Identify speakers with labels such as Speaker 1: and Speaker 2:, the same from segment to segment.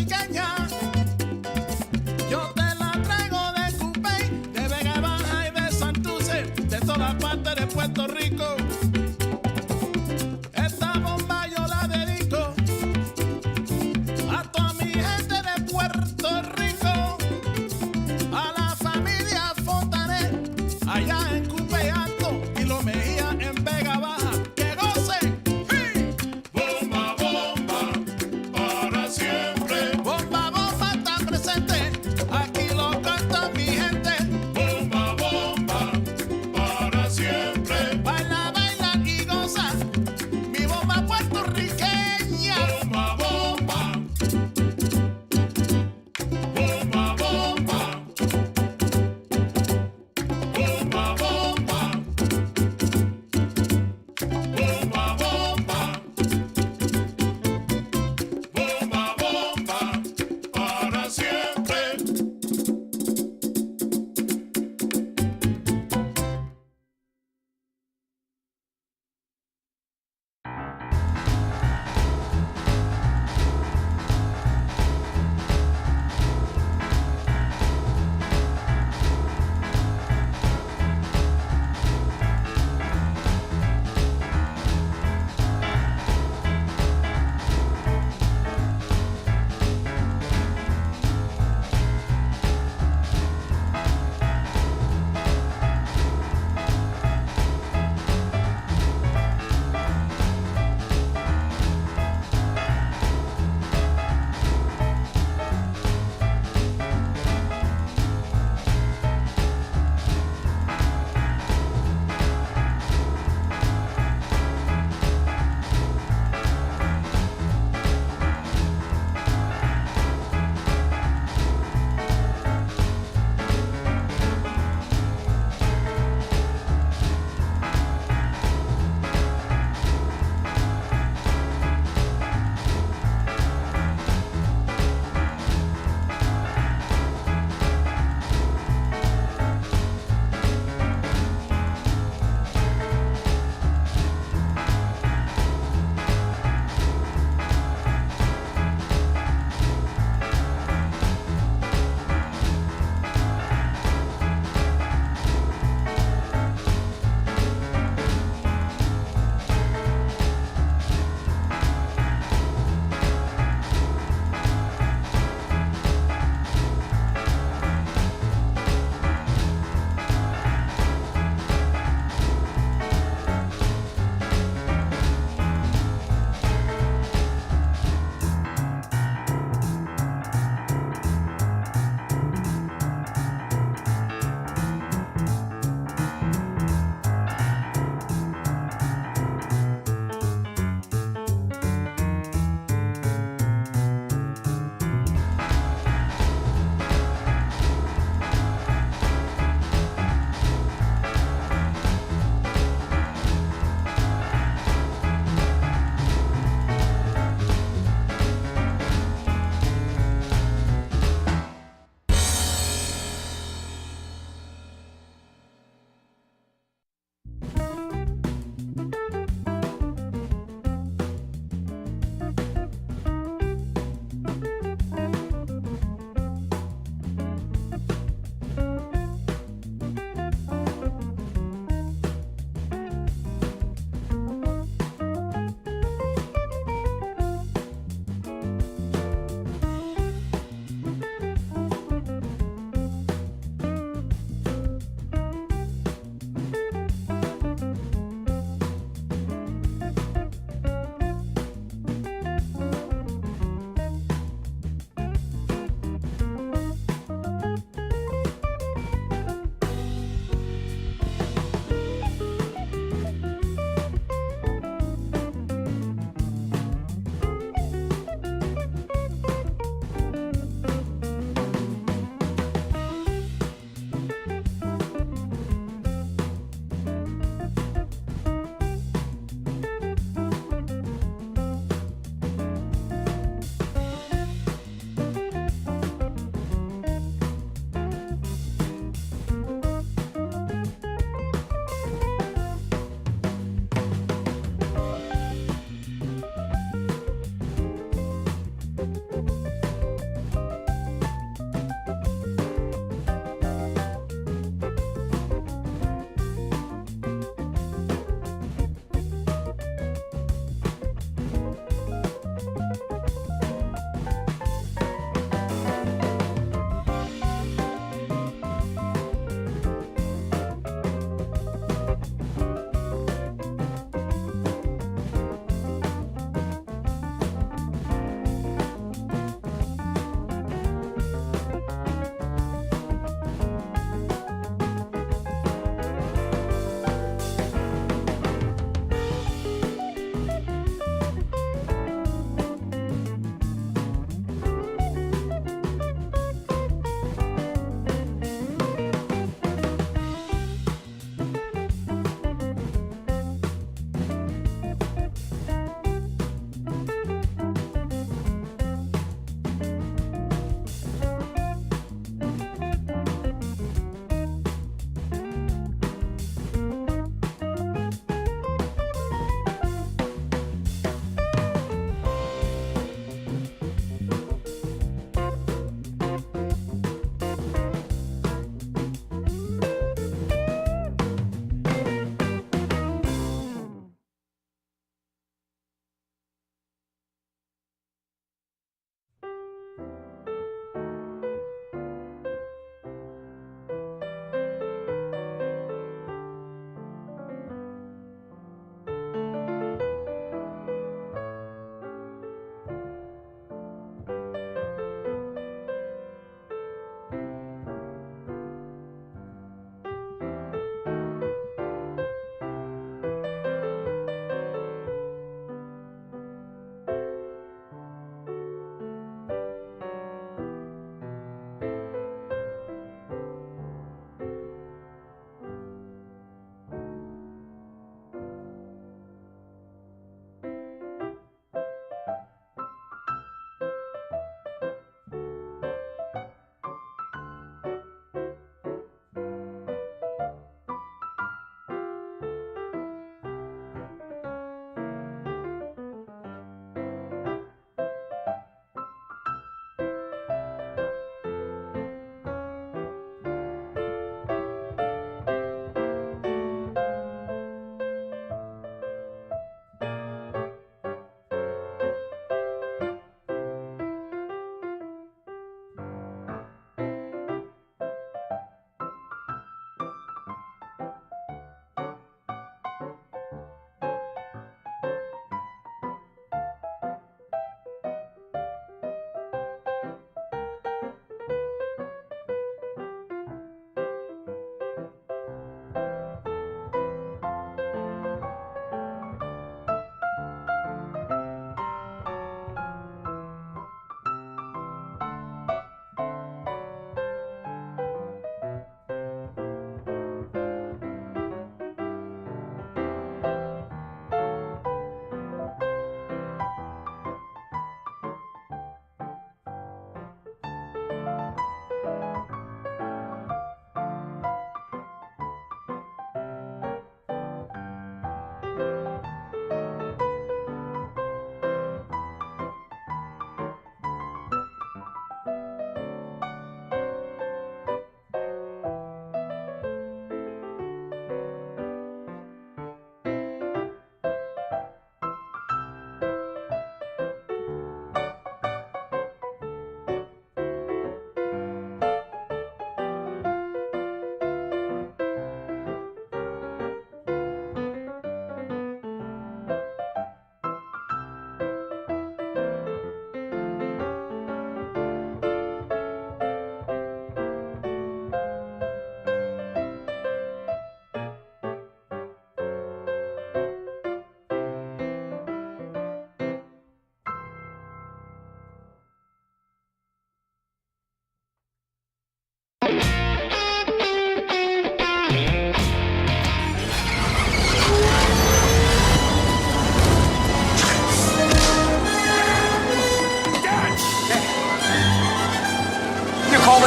Speaker 1: puertorriqueña. Yo te la traigo de Cupey, de Vega Baja y de Santurce, de toda parte de Puerto Rico. Esta bomba yo la dedico a toda mi gente de Puerto Rico, a la familia Fontanet, allá en Cupey Alto y Lo Mejía en Vega Baja. ¡Que gocen! ¡Sí!
Speaker 2: Bomba, bomba, para siempre.
Speaker 1: Bomba,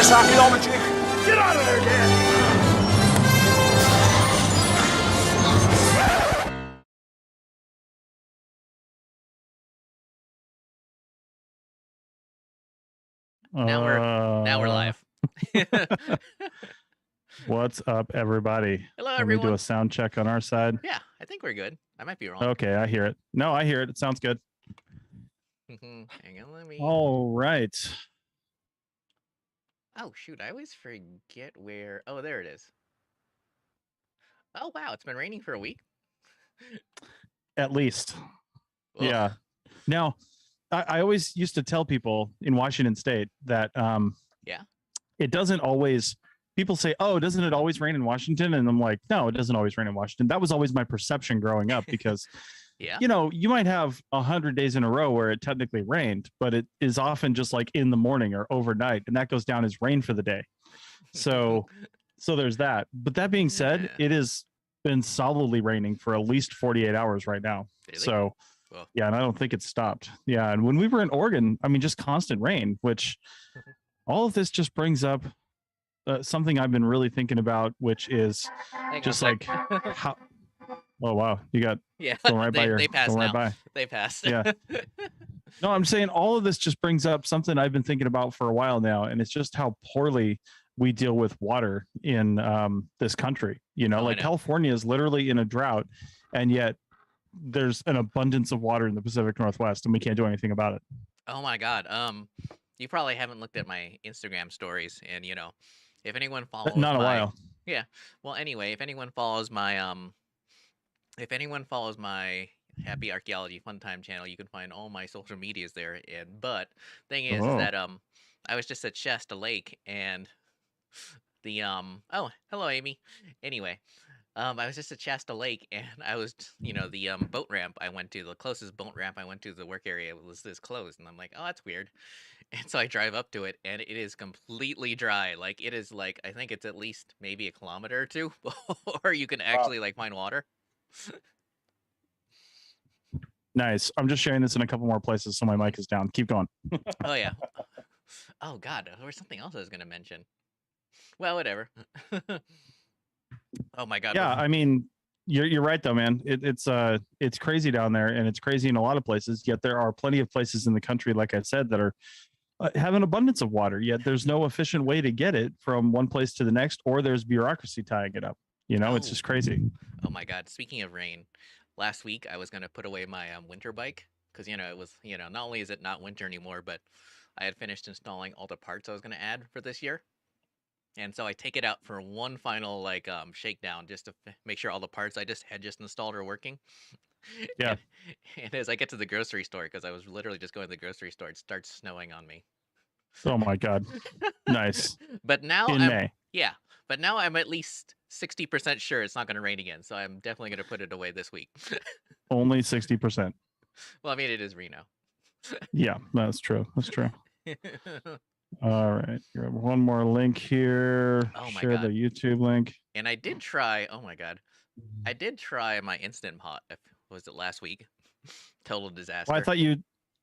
Speaker 2: reverse archaeology. Get out of there, Dan.
Speaker 3: Now we're live.
Speaker 4: What's up, everybody?
Speaker 3: Hello,
Speaker 4: Let
Speaker 3: everyone.
Speaker 4: me do a sound check on our side.
Speaker 3: Yeah, I think we're good. I might be wrong.
Speaker 4: Okay, I hear it. No, I hear it. It sounds good.
Speaker 3: Hang on, let me.
Speaker 4: All right.
Speaker 3: Oh shoot! I always forget where. Oh, there it is. Oh wow! It's been raining for a week.
Speaker 4: At least.
Speaker 3: Ugh.
Speaker 4: Yeah. Now, I always used to tell people in Washington State that
Speaker 3: Yeah.
Speaker 4: it doesn't always. People say, "Oh, doesn't it always rain in Washington?" And I'm like, "No, it doesn't always rain in Washington." That was always my perception growing up because,
Speaker 3: Yeah.
Speaker 4: you know, you might have 100 days in a row where it technically rained, but it is often just like in the morning or overnight, and that goes down as rain for the day. So there's that. But that being said,
Speaker 3: Yeah.
Speaker 4: it has been solidly raining for at least 48 hours right now.
Speaker 3: Really?
Speaker 4: So
Speaker 3: Well.
Speaker 4: yeah, and I don't think it's stopped. Yeah, and when we were in Oregon, I mean, just constant rain, which all of this just brings up something I've been really thinking about, which is just like how. Oh wow, you got going right by your.
Speaker 3: They passed
Speaker 4: going right
Speaker 3: now.
Speaker 4: by.
Speaker 3: They passed.
Speaker 4: Yeah. No, I'm saying all of this just brings up something I've been thinking about for a while now, and it's just how poorly we deal with water in this country. You know, like California is literally in a drought, and yet there's an abundance of water in the Pacific Northwest, and we can't do anything about it.
Speaker 3: Oh my God. You probably haven't looked at my Instagram stories, and you know, if anyone follows
Speaker 4: Not a while.
Speaker 3: Yeah. Well, anyway, if anyone follows my Happy Archaeology Fun Time channel, you can find all my social medias there. And but thing is that I was just at Shasta Lake, and the oh, hello Amy. Anyway, I was just at Shasta Lake, and I was, you know, the boat ramp I went to, the closest boat ramp I went to the work area was this closed, and I'm like, oh, that's weird. And so I drive up to it, and it is completely dry. Like, it is like, I think it's at least maybe a kilometer or two, or you can actually like find water.
Speaker 4: Nice. I'm just sharing this in a couple more places, so my mic is down. Keep going.
Speaker 3: Oh yeah. Oh God, there was something else I was gonna mention. Well, whatever. Oh my God.
Speaker 4: Yeah, I mean, you're right though, man. It's crazy down there, and it's crazy in a lot of places. Yet there are plenty of places in the country, like I said, that are have an abundance of water. Yet there's no efficient way to get it from one place to the next, or there's bureaucracy tying it up. You know, it's just crazy.
Speaker 3: Oh my God. Speaking of rain, last week I was gonna put away my winter bike because, you know, it was, you know, not only is it not winter anymore, but I had finished installing all the parts I was gonna add for this year. And so I take it out for one final like shakedown just to make sure all the parts I just installed are working.
Speaker 4: Yeah.
Speaker 3: And as I get to the grocery store, because I was literally just going to the grocery store, it starts snowing on me.
Speaker 4: Oh my God. Nice.
Speaker 3: But now
Speaker 4: in May.
Speaker 3: Yeah. But now I'm at least 60% sure it's not going to rain again. So I'm definitely going to put it away this week.
Speaker 4: Only 60%.
Speaker 3: Well, I mean, it is Reno.
Speaker 4: Yeah, that's true. That's true. All right. Grab one more link here.
Speaker 3: Oh my
Speaker 4: Share
Speaker 3: God.
Speaker 4: the YouTube link.
Speaker 3: And I did try, oh my God. I did try my Instant Pot. Was it last week? Total disaster.
Speaker 4: Well,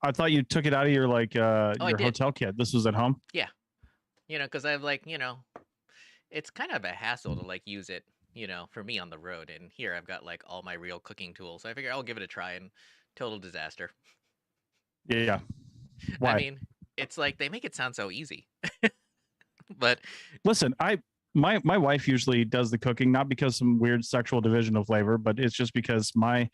Speaker 4: I thought you took it out of your like your hotel kit. This was at home?
Speaker 3: Yeah. You know, because I've like, you know, it's kind of a hassle to like use it, you know, for me on the road. And here I've got like all my real cooking tools. So I figure I'll give it a try, and total disaster.
Speaker 4: Yeah. Why?
Speaker 3: I mean, it's like they make it sound so easy. But
Speaker 4: listen, my wife usually does the cooking, not because some weird sexual division of labor, but it's just because my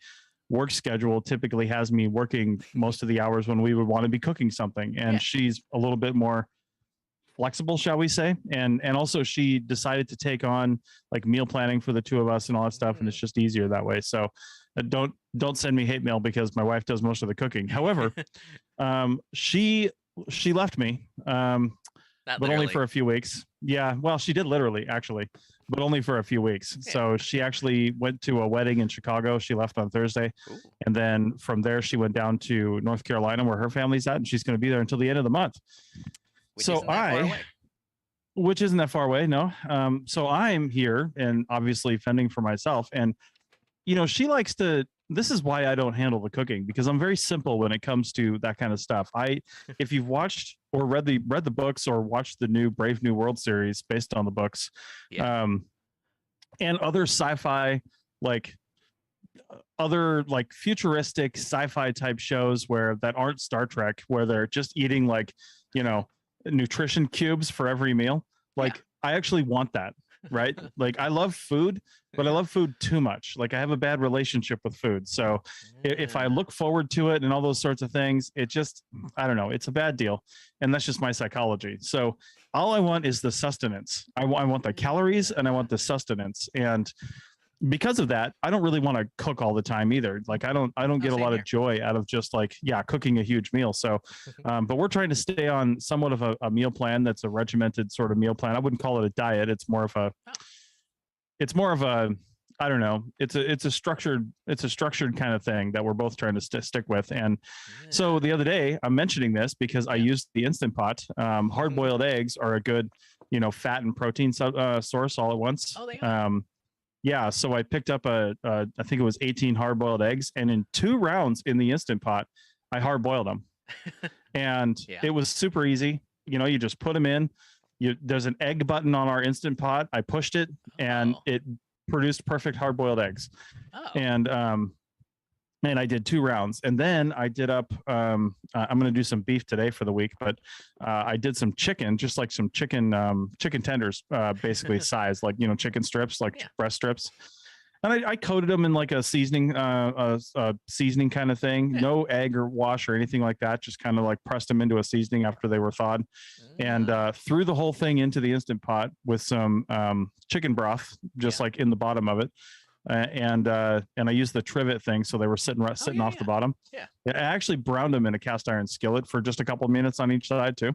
Speaker 4: work schedule typically has me working most of the hours when we would want to be cooking something, and she's a little bit more flexible, shall we say, and also she decided to take on like meal planning for the two of us and all that stuff, and it's just easier that way. So don't send me hate mail because my wife does most of the cooking. However, she left me, but only for a few weeks. Yeah, well, she did literally, actually, but only for a few weeks. Yeah. So she actually went to a wedding in Chicago. She left on Thursday. Ooh. And then from there, she went down to North Carolina where her family's at, and she's going to be there until the end of the month. Which isn't that far away, no. So I'm here and obviously fending for myself. And, you know, she likes to this is why I don't handle the cooking, because I'm very simple when it comes to that kind of stuff. If you've watched or read the books or watched the new Brave New World series based on the books,
Speaker 3: Yeah.
Speaker 4: and other sci-fi, like other like futuristic sci-fi type shows where that aren't Star Trek, where they're just eating like, you know, nutrition cubes for every meal. Like I actually want that, right? Like I love food, but I love food too much. Like I have a bad relationship with food. So if I look forward to it and all those sorts of things, it just, I don't know, it's a bad deal. And that's just my psychology. So all I want is the sustenance. I want the calories and I want the sustenance. And because of that, I don't really want to cook all the time either. Like I don't get a lot of joy out of just like, cooking a huge meal. So, but we're trying to stay on somewhat of a meal plan. That's a regimented sort of meal plan. I wouldn't call it a diet. It's more of a, I don't know. It's a structured kind of thing that we're both trying to stick with. And so the other day I'm mentioning this because I used the Instant Pot. Hard boiled eggs are a good, fat and protein source all at once.
Speaker 3: Oh, they are.
Speaker 4: Yeah, so I picked up I think it was 18 hard-boiled eggs, and in 2 rounds in the Instant Pot, I hard-boiled them. And it was super easy. You just put them in. There's an egg button on our Instant Pot. I pushed it, and it produced perfect hard-boiled eggs. And I did 2 rounds, and then I did up. I'm going to do some beef today for the week, but I did some chicken, just like some chicken tenders, basically size, like chicken strips, like breast strips. And I coated them in like a seasoning, seasoning kind of thing. No egg or wash or anything like that. Just kind of like pressed them into a seasoning after they were thawed, and threw the whole thing into the Instant Pot with some chicken broth, just like in the bottom of it. And I used the trivet thing, so they were sitting off the bottom. Yeah, I actually browned them in a cast iron skillet for just a couple of minutes on each side too.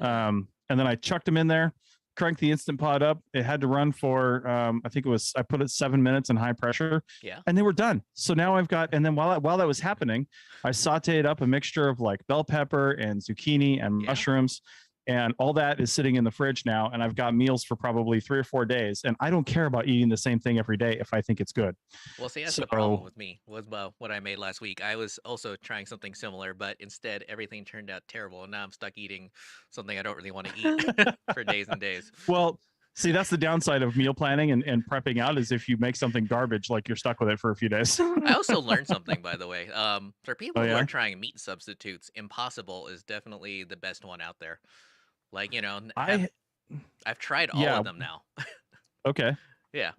Speaker 4: And then I chucked them in there, cranked the Instant Pot up. It had to run for I put it 7 minutes in high pressure. Yeah, and they were done. So now I've got, and then while that was happening, I sauteed up a mixture of like bell pepper and zucchini and mushrooms. And all that is sitting in the fridge now, and I've got meals for probably 3 or 4 days. And I don't care about eating the same thing every day if I think it's good.
Speaker 3: Well, see, that's the problem with me. Was what I made last week. I was also trying something similar, but instead everything turned out terrible, and now I'm stuck eating something I don't really want to eat for days and days.
Speaker 4: Well, see, that's the downside of meal planning and prepping out, is if you make something garbage, like you're stuck with it for a few days.
Speaker 3: I also learned something, by the way. For people who are trying meat substitutes, Impossible is definitely the best one out there. Like, I've tried all of them now.
Speaker 4: Okay.
Speaker 3: Yeah.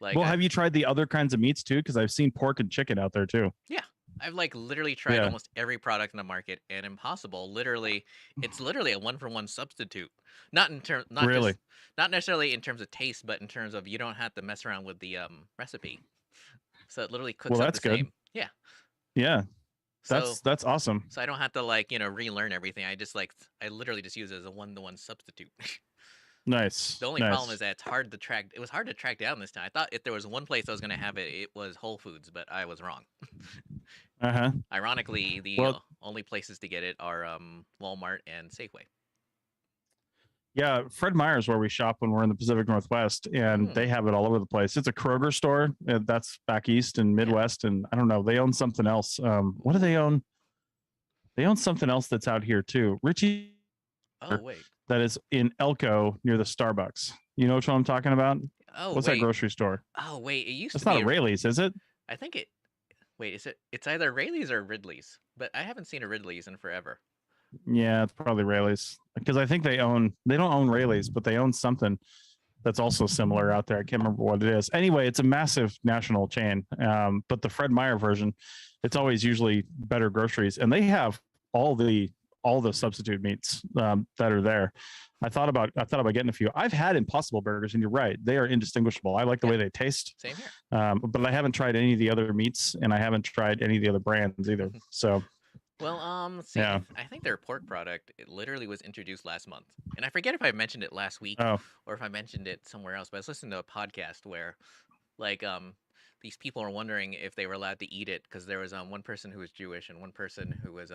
Speaker 3: Like,
Speaker 4: well, have you tried the other kinds of meats too? Because I've seen pork and chicken out there too.
Speaker 3: Yeah. I've like literally tried almost every product in the market, and Impossible it's literally a 1-for-1 substitute. Not necessarily in terms of taste, but in terms of you don't have to mess around with the recipe. So it literally cooks up the same. Yeah.
Speaker 4: Yeah. That's awesome.
Speaker 3: So I don't have to relearn everything. I literally just use it as a 1-to-1 substitute.
Speaker 4: Nice.
Speaker 3: The only problem is that it's hard to track. It was hard to track down this time. I thought if there was one place I was going to have it, it was Whole Foods, but I was wrong. Ironically, the only places to get it are Walmart and Safeway.
Speaker 4: Yeah, Fred Meyer's where we shop when we're in the Pacific Northwest, and they have it all over the place. It's a Kroger store that's back east and Midwest, and I don't know, they own something else. What do they own? They own something else that's out here too. Richie.
Speaker 3: Oh wait.
Speaker 4: That is in Elko near the Starbucks. You know which one I'm talking about?
Speaker 3: Oh,
Speaker 4: what's that grocery store?
Speaker 3: Oh wait, it used to be.
Speaker 4: It's not a Rayleigh's, is it?
Speaker 3: I think it. Wait, is it? It's either Rayleigh's or Ridley's, but I haven't seen a Ridley's in forever.
Speaker 4: Yeah, it's probably Rayleigh's, because I think they don't own Rayleigh's, but they own something that's also similar out there. I can't remember what it is. Anyway, it's a massive national chain. But the Fred Meyer version, it's always usually better groceries, and they have all the substitute meats that are there. I thought about getting a few. I've had Impossible burgers, and you're right, they are indistinguishable. I like the way they taste.
Speaker 3: Same here.
Speaker 4: But I haven't tried any of the other meats, and I haven't tried any of the other brands either. So.
Speaker 3: Well, let's see. I think their pork product, it literally was introduced last month. And I forget if I mentioned it last week or if I mentioned it somewhere else, but I was listening to a podcast where these people were wondering if they were allowed to eat it, because there was one person who was Jewish and one person who was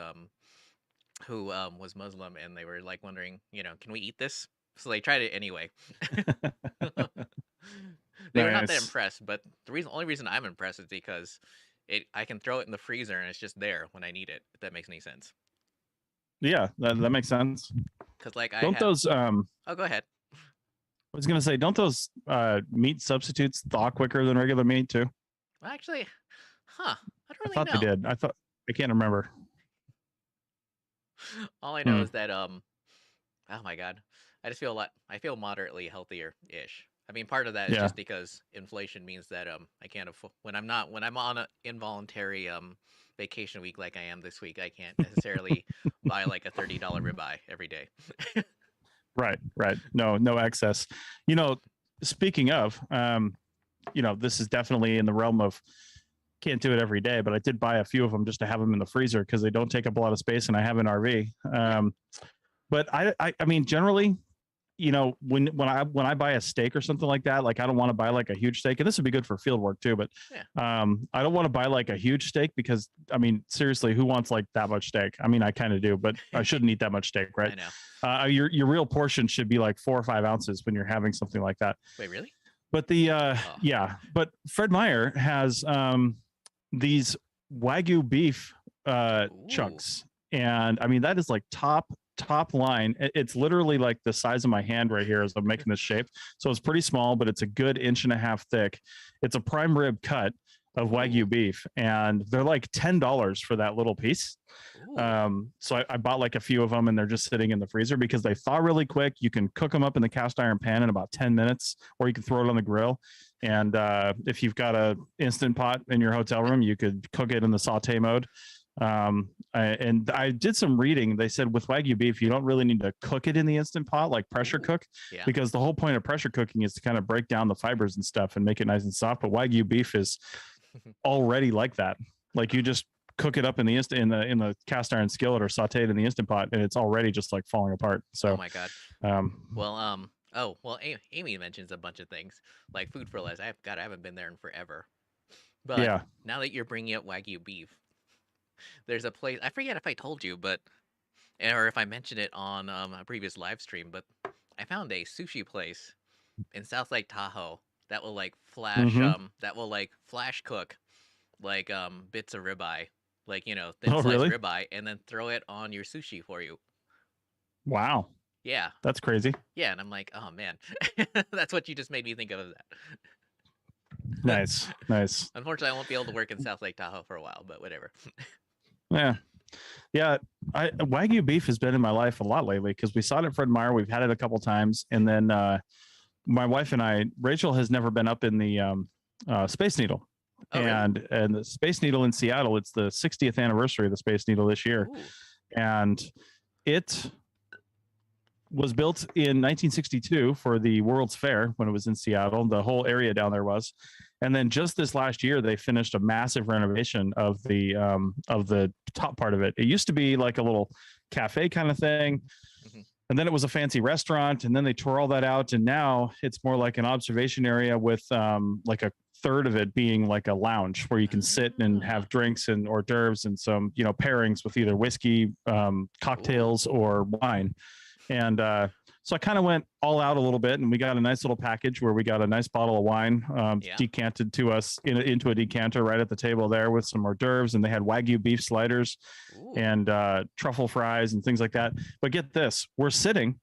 Speaker 3: Muslim, and they were like wondering, can we eat this? So they tried it anyway. They were not that impressed, but the only reason I'm impressed is because I can throw it in the freezer and it's just there when I need it. If that makes any sense.
Speaker 4: Yeah, that makes sense.
Speaker 3: Because like I
Speaker 4: Don't
Speaker 3: have.
Speaker 4: those
Speaker 3: Oh, go ahead.
Speaker 4: I was gonna say, don't those meat substitutes thaw quicker than regular meat too?
Speaker 3: Well, actually, I don't really
Speaker 4: I thought
Speaker 3: know.
Speaker 4: they did. I can't remember.
Speaker 3: All I know is that oh my god, I just feel I feel moderately healthier ish. I mean, part of that is
Speaker 4: Yeah.
Speaker 3: just because inflation means that I can't afford when I'm on an involuntary vacation week like I am this week. I can't necessarily buy like a $30 ribeye every day.
Speaker 4: Right. No excess. You know, speaking of, you know, this is definitely in the realm of can't do it every day, but I did buy a few of them just to have them in the freezer because they don't take up a lot of space, and I have an RV. But I mean, generally, you know, when I buy a steak or something like that, like I don't want to buy like a huge steak, and this would be good for field work too. But I don't want to buy like a huge steak because I mean, seriously, who wants like that much steak? I mean, I kind of do, but I shouldn't eat that much steak, right?
Speaker 3: I know.
Speaker 4: Your real portion should be like 4 or 5 ounces when you're having something like that.
Speaker 3: Wait, really?
Speaker 4: But yeah, but Fred Meyer has these Wagyu beef chunks, and I mean that is like top line. It's literally like the size of my hand right here as I'm making this shape. So it's pretty small, but it's a good 1.5 inches thick. It's a prime rib cut of Wagyu beef, and they're like $10 for that little piece. So I bought like a few of them, and they're just sitting in the freezer because they thaw really quick. You can cook them up in the cast iron pan in about 10 minutes, or you can throw it on the grill. And if you've got a instant pot in your hotel room, you could cook it in the saute mode. And I did some reading. They said with Wagyu beef, you don't really need to cook it in the instant pot, like pressure cook, because the whole point of pressure cooking is to kind of break down the fibers and stuff and make it nice and soft. But Wagyu beef is already like that. Like you just cook it up in the in the cast iron skillet or saute it in the instant pot, and it's already just like falling apart. So
Speaker 3: oh my god. Amy mentions a bunch of things like Food for Less. I haven't been there in forever. But
Speaker 4: yeah,
Speaker 3: now that you're bringing up Wagyu beef, there's a place, I forget if I told you, but or if I mentioned it on a previous live stream, but I found a sushi place in South Lake Tahoe that will like flash flash cook like bits of ribeye, like thin sliced ribeye, and then throw it on your sushi for you.
Speaker 4: Wow.
Speaker 3: Yeah.
Speaker 4: That's crazy.
Speaker 3: Yeah, and I'm like, oh man, that's what you just made me think of that.
Speaker 4: Nice.
Speaker 3: Unfortunately, I won't be able to work in South Lake Tahoe for a while, but whatever.
Speaker 4: Yeah. Wagyu beef has been in my life a lot lately because we saw it at Fred Meyer. We've had it a couple times, and then my wife and I, Rachel has never been up in the Space Needle.
Speaker 3: Oh,
Speaker 4: and the Space Needle in Seattle, it's the 60th anniversary of the Space Needle this year.
Speaker 3: Ooh.
Speaker 4: And it was built in 1962 for the World's Fair when it was in Seattle. The whole area down there was. And then just this last year, they finished a massive renovation of the top part of it. It used to be like a little cafe kind of thing.
Speaker 3: Mm-hmm.
Speaker 4: And then it was a fancy restaurant, and then they tore all that out. And now it's more like an observation area with like a third of it being like a lounge where you can sit and have drinks and hors d'oeuvres and some, pairings with either whiskey, cocktails, or wine. And so I kind of went all out a little bit, and we got a nice little package where we got a nice bottle of wine decanted to us into a decanter right at the table there with some hors d'oeuvres, and they had Wagyu beef sliders and truffle fries and things like that. But get this, we're sitting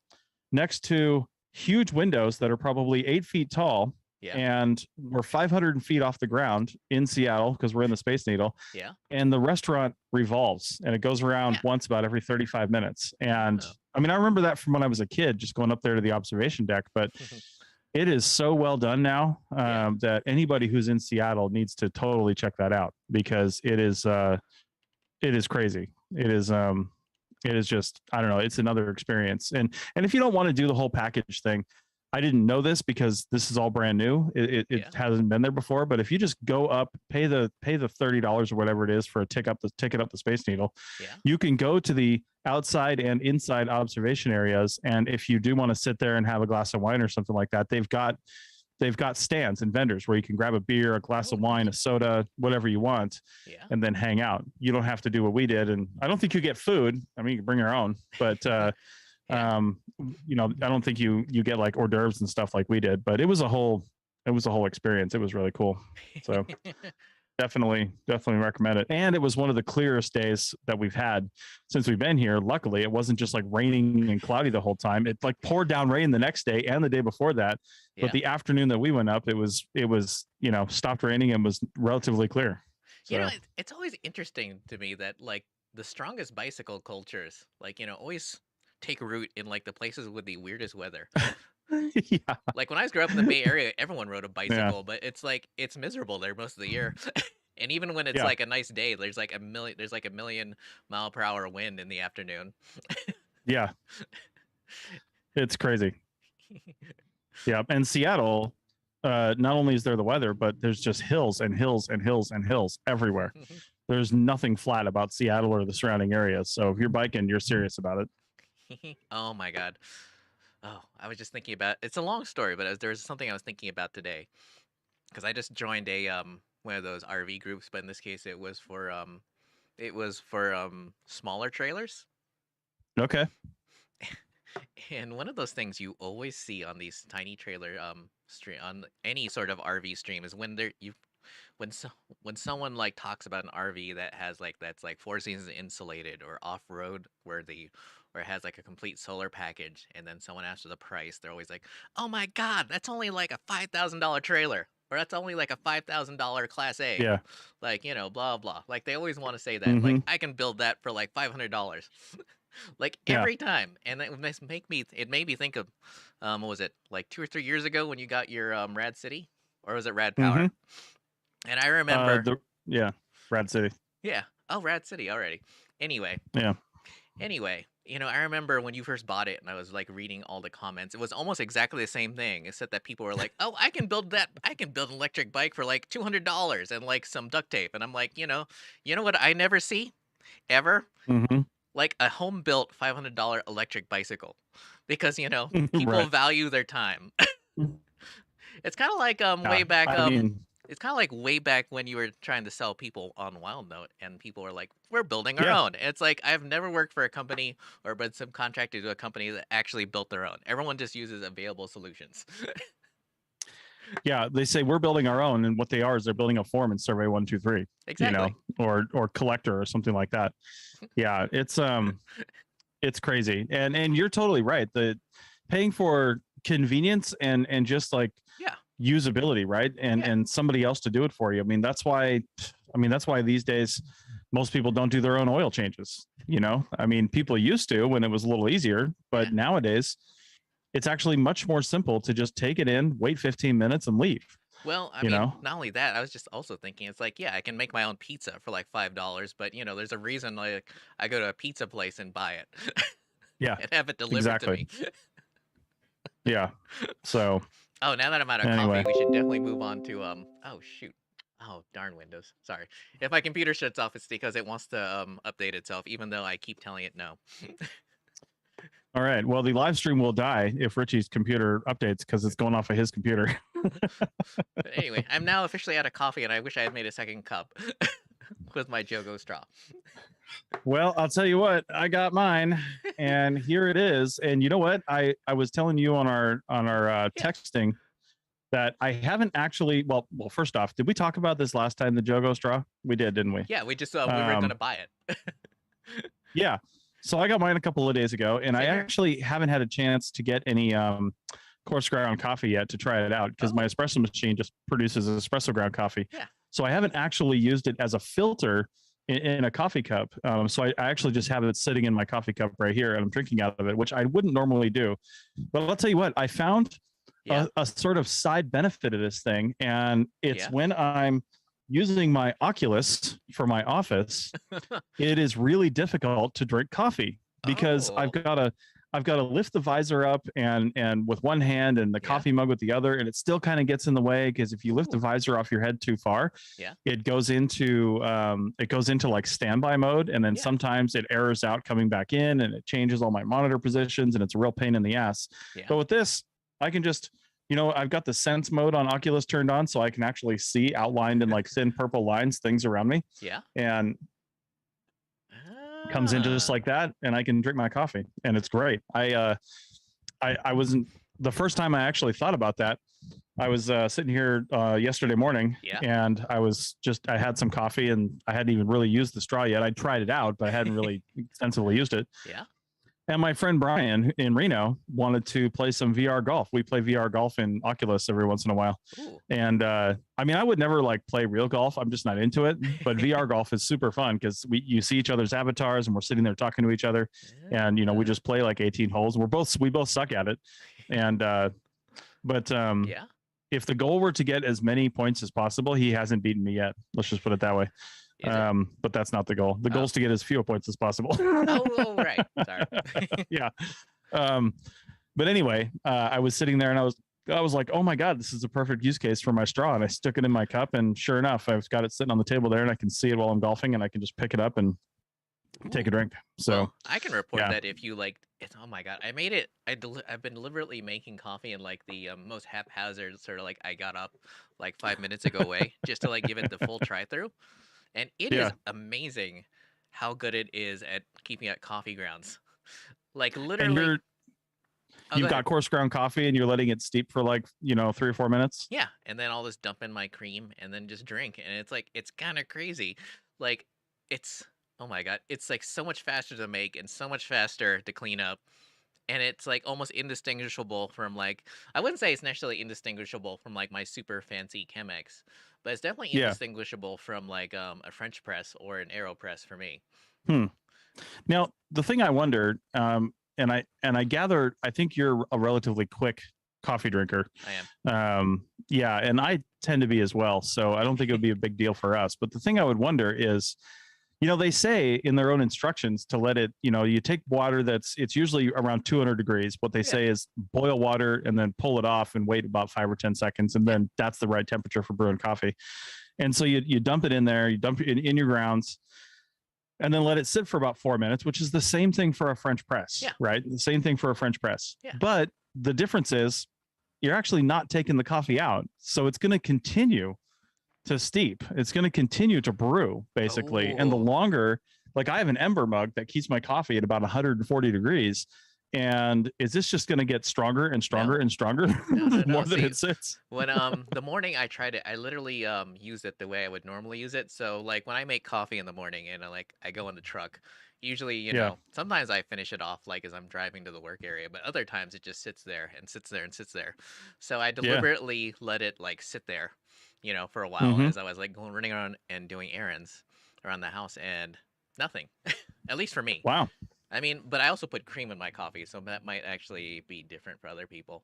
Speaker 4: next to huge windows that are probably 8 feet tall. And we're 500 feet off the ground in Seattle because we're in the Space Needle.
Speaker 3: Yeah.
Speaker 4: And the restaurant revolves, and it goes around once about every 35 minutes. And I mean, I remember that from when I was a kid, just going up there to the observation deck. But it is so well done now that anybody who's in Seattle needs to totally check that out because it is crazy. It is just, I don't know, it's another experience. And if you don't want to do the whole package thing, I didn't know this because this is all brand new. It hasn't been there before. But if you just go up, pay the $30 or whatever it is for a ticket up the Space Needle, you can go to the outside and inside observation areas. And if you do want to sit there and have a glass of wine or something like that, they've got stands and vendors where you can grab a beer, a glass of wine, a soda, whatever you want, and then hang out. You don't have to do what we did. And I don't think you get food. I mean, you can bring your own, but I don't think you get like hors d'oeuvres and stuff like we did, but it was a whole experience. It was really cool. So Definitely recommend it. And it was one of the clearest days that we've had since we've been here. Luckily, it wasn't just like raining and cloudy the whole time. It like poured down rain the next day and the day before that.
Speaker 3: Yeah.
Speaker 4: But the afternoon that we went up, it was stopped raining and was relatively clear. So.
Speaker 3: It's always interesting to me that like the strongest bicycle cultures, like always take root in like the places with the weirdest weather.
Speaker 4: Yeah.
Speaker 3: Like when I grew up in the Bay Area, everyone rode a bicycle, but it's like it's miserable there most of the year. And even when it's like a nice day, there's like a million mile per hour wind in the afternoon.
Speaker 4: Yeah. It's crazy. Yeah. And Seattle, not only is there the weather, but there's just hills and hills and hills and hills everywhere. There's nothing flat about Seattle or the surrounding areas. So if you're biking, you're serious about it.
Speaker 3: Oh my God. Oh, I was just thinking about, it's a long story, but there's something I was thinking about today. Because I just joined a one of those RV groups, but in this case it was for smaller trailers.
Speaker 4: Okay.
Speaker 3: And one of those things you always see on these tiny trailer stream on any sort of RV stream is when when someone like talks about an RV that has like that's like 4 seasons insulated or off-road worthy or it has like a complete solar package, and then someone asks for the price, they're always like, "Oh my God, that's only like a $5,000 trailer." Or that's only like a $5,000 Class A.
Speaker 4: Yeah.
Speaker 3: Like, blah, blah. Like, they always want to say that. Like, I can build that for like $500. Like, every time. And it made me think of, what was it? Like 2 or 3 years ago when you got your Rad City? Or was it Rad Power? And I remember.
Speaker 4: Rad City.
Speaker 3: Yeah. Oh, Rad City already. Anyway.
Speaker 4: Yeah.
Speaker 3: Anyway, I remember when you first bought it and I was like reading all the comments, it was almost exactly the same thing, except that people were like, "Oh, I can build an electric bike for like $200 and like some duct tape." And I'm like, you know what I never see ever? Like a home built $500 electric bicycle, because people value their time. It's kind of like way back it's kind of like way back when you were trying to sell people on WildNote and people were like, "We're building our own." And it's like, I've never worked for a company or been subcontracted to a company that actually built their own. Everyone just uses available solutions.
Speaker 4: Yeah, they say we're building our own, and what they are is they're building a form in Survey 123.
Speaker 3: Exactly.
Speaker 4: Or collector or something like that. Yeah, it's crazy. And you're totally right. The paying for convenience and just like usability, right? And somebody else to do it for you. I mean, that's why these days most people don't do their own oil changes. I mean, people used to when it was a little easier, but nowadays it's actually much more simple to just take it in, wait 15 minutes and leave.
Speaker 3: Well, I mean, not only that, I was just also thinking, it's like, I can make my own pizza for like $5, but there's a reason like I go to a pizza place and buy it.
Speaker 4: Yeah.
Speaker 3: And have it delivered to me.
Speaker 4: Yeah. So
Speaker 3: oh, now that I'm out of coffee, we should definitely move on to oh shoot. Oh, darn Windows. Sorry. If my computer shuts off, it's because it wants to update itself, even though I keep telling it no.
Speaker 4: All right. Well, the live stream will die if Richie's computer updates because it's going off of his computer.
Speaker 3: But anyway, I'm now officially out of coffee, and I wish I had made a second cup with my Jogo straw.
Speaker 4: Well, I'll tell you what, I got mine, and here it is. And you know what? I was telling you on our texting that I haven't actually. Well, first off, did we talk about this last time? The Jogo straw? We did, didn't we?
Speaker 3: Yeah, we just we were going to buy it.
Speaker 4: Yeah. So I got mine a couple of days ago, and I actually haven't had a chance to get any coarse ground coffee yet to try it out because my espresso machine just produces espresso ground coffee.
Speaker 3: Yeah.
Speaker 4: So I haven't actually used it as a filter in a coffee cup. So I actually just have it sitting in my coffee cup right here, and I'm drinking out of it, which I wouldn't normally do. But I'll tell you what, I found a sort of side benefit of this thing, and it's when I'm using my Oculus for my office, it is really difficult to drink coffee because I've got to lift the visor up and with one hand and the coffee mug with the other, and it still kind of gets in the way because if you lift the visor off your head too far, it goes into like standby mode, and then sometimes it errors out coming back in, and it changes all my monitor positions, and it's a real pain in the ass. But with this, I can just I've got the sense mode on Oculus turned on, so I can actually see outlined in like thin purple lines things around me.
Speaker 3: Yeah.
Speaker 4: And comes in just like that, and I can drink my coffee, and it's great. I wasn't the first time I actually thought about that. I was sitting here yesterday morning,
Speaker 3: Yeah.
Speaker 4: and I had some coffee, and I hadn't even really used the straw yet. I tried it out, but I hadn't really extensively used it.
Speaker 3: Yeah.
Speaker 4: And my friend Brian in Reno wanted to play some VR golf. We play VR golf in Oculus every once in a while.
Speaker 3: Ooh.
Speaker 4: And I mean, I would never like play real golf. I'm just not into it. But VR golf is super fun because you see each other's avatars, and we're sitting there talking to each other. And we just play like 18 holes. We both suck at it. And but
Speaker 3: Yeah.
Speaker 4: if the goal were to get as many points as possible, he hasn't beaten me yet. Let's just put it that way. But that's not the goal. The goal is to get as few points as possible.
Speaker 3: Oh, right. Sorry.
Speaker 4: Yeah. But anyway, I was sitting there, and I was like, oh my God, this is a perfect use case for my straw. And I stuck it in my cup, and sure enough, I've got it sitting on the table there, and I can see it while I'm golfing, and I can just pick it up and take a drink. So
Speaker 3: well, I can report that if you like it. Oh my God, I made it. I've been deliberately making coffee in like the most haphazard sort of like I got up like 5 minutes ago way just to like give it the full try through. And it is amazing how good it is at keeping at coffee grounds. Like literally.
Speaker 4: You've got coarse ground coffee, and you're letting it steep for like 3 or 4 minutes.
Speaker 3: Yeah, and then I'll just dump in my cream and then just drink, and it's like it's kind of crazy. Like it's oh my God, it's like so much faster to make and so much faster to clean up. And it's like almost indistinguishable from like I wouldn't say it's necessarily indistinguishable from like my super fancy Chemex, but it's definitely indistinguishable from like a French press or an AeroPress for me.
Speaker 4: Now the thing I wondered, and I gather I think you're a relatively quick coffee drinker.
Speaker 3: I am.
Speaker 4: Yeah, and I tend to be as well, so I don't think it would be a big deal for us. But the thing I would wonder is, they say in their own instructions to let it, you take water it's usually around 200 degrees. What they say is boil water and then pull it off and wait about 5 or 10 seconds. And then that's the right temperature for brewing coffee. And so you dump it in there, you dump it in your grounds, and then let it sit for about 4 minutes, which is the same thing for a French press, right? The same thing for a French press.
Speaker 3: Yeah.
Speaker 4: But the difference is you're actually not taking the coffee out. So it's going to continue to steep. It's going to continue to brew, basically. And the longer, like I have an Ember mug that keeps my coffee at about 140 degrees. And is this just going to get stronger and stronger and stronger the more that it sits?
Speaker 3: When the morning I tried it, I literally use it the way I would normally use it. So like when I make coffee in the morning and I go in the truck, usually you know sometimes I finish it off like as I'm driving to the work area, but other times it just sits there and sits there and sits there. So I deliberately let it like sit there, for a while as I was like running around and doing errands around the house, and nothing, at least for me.
Speaker 4: Wow.
Speaker 3: I mean, but I also put cream in my coffee, so that might actually be different for other people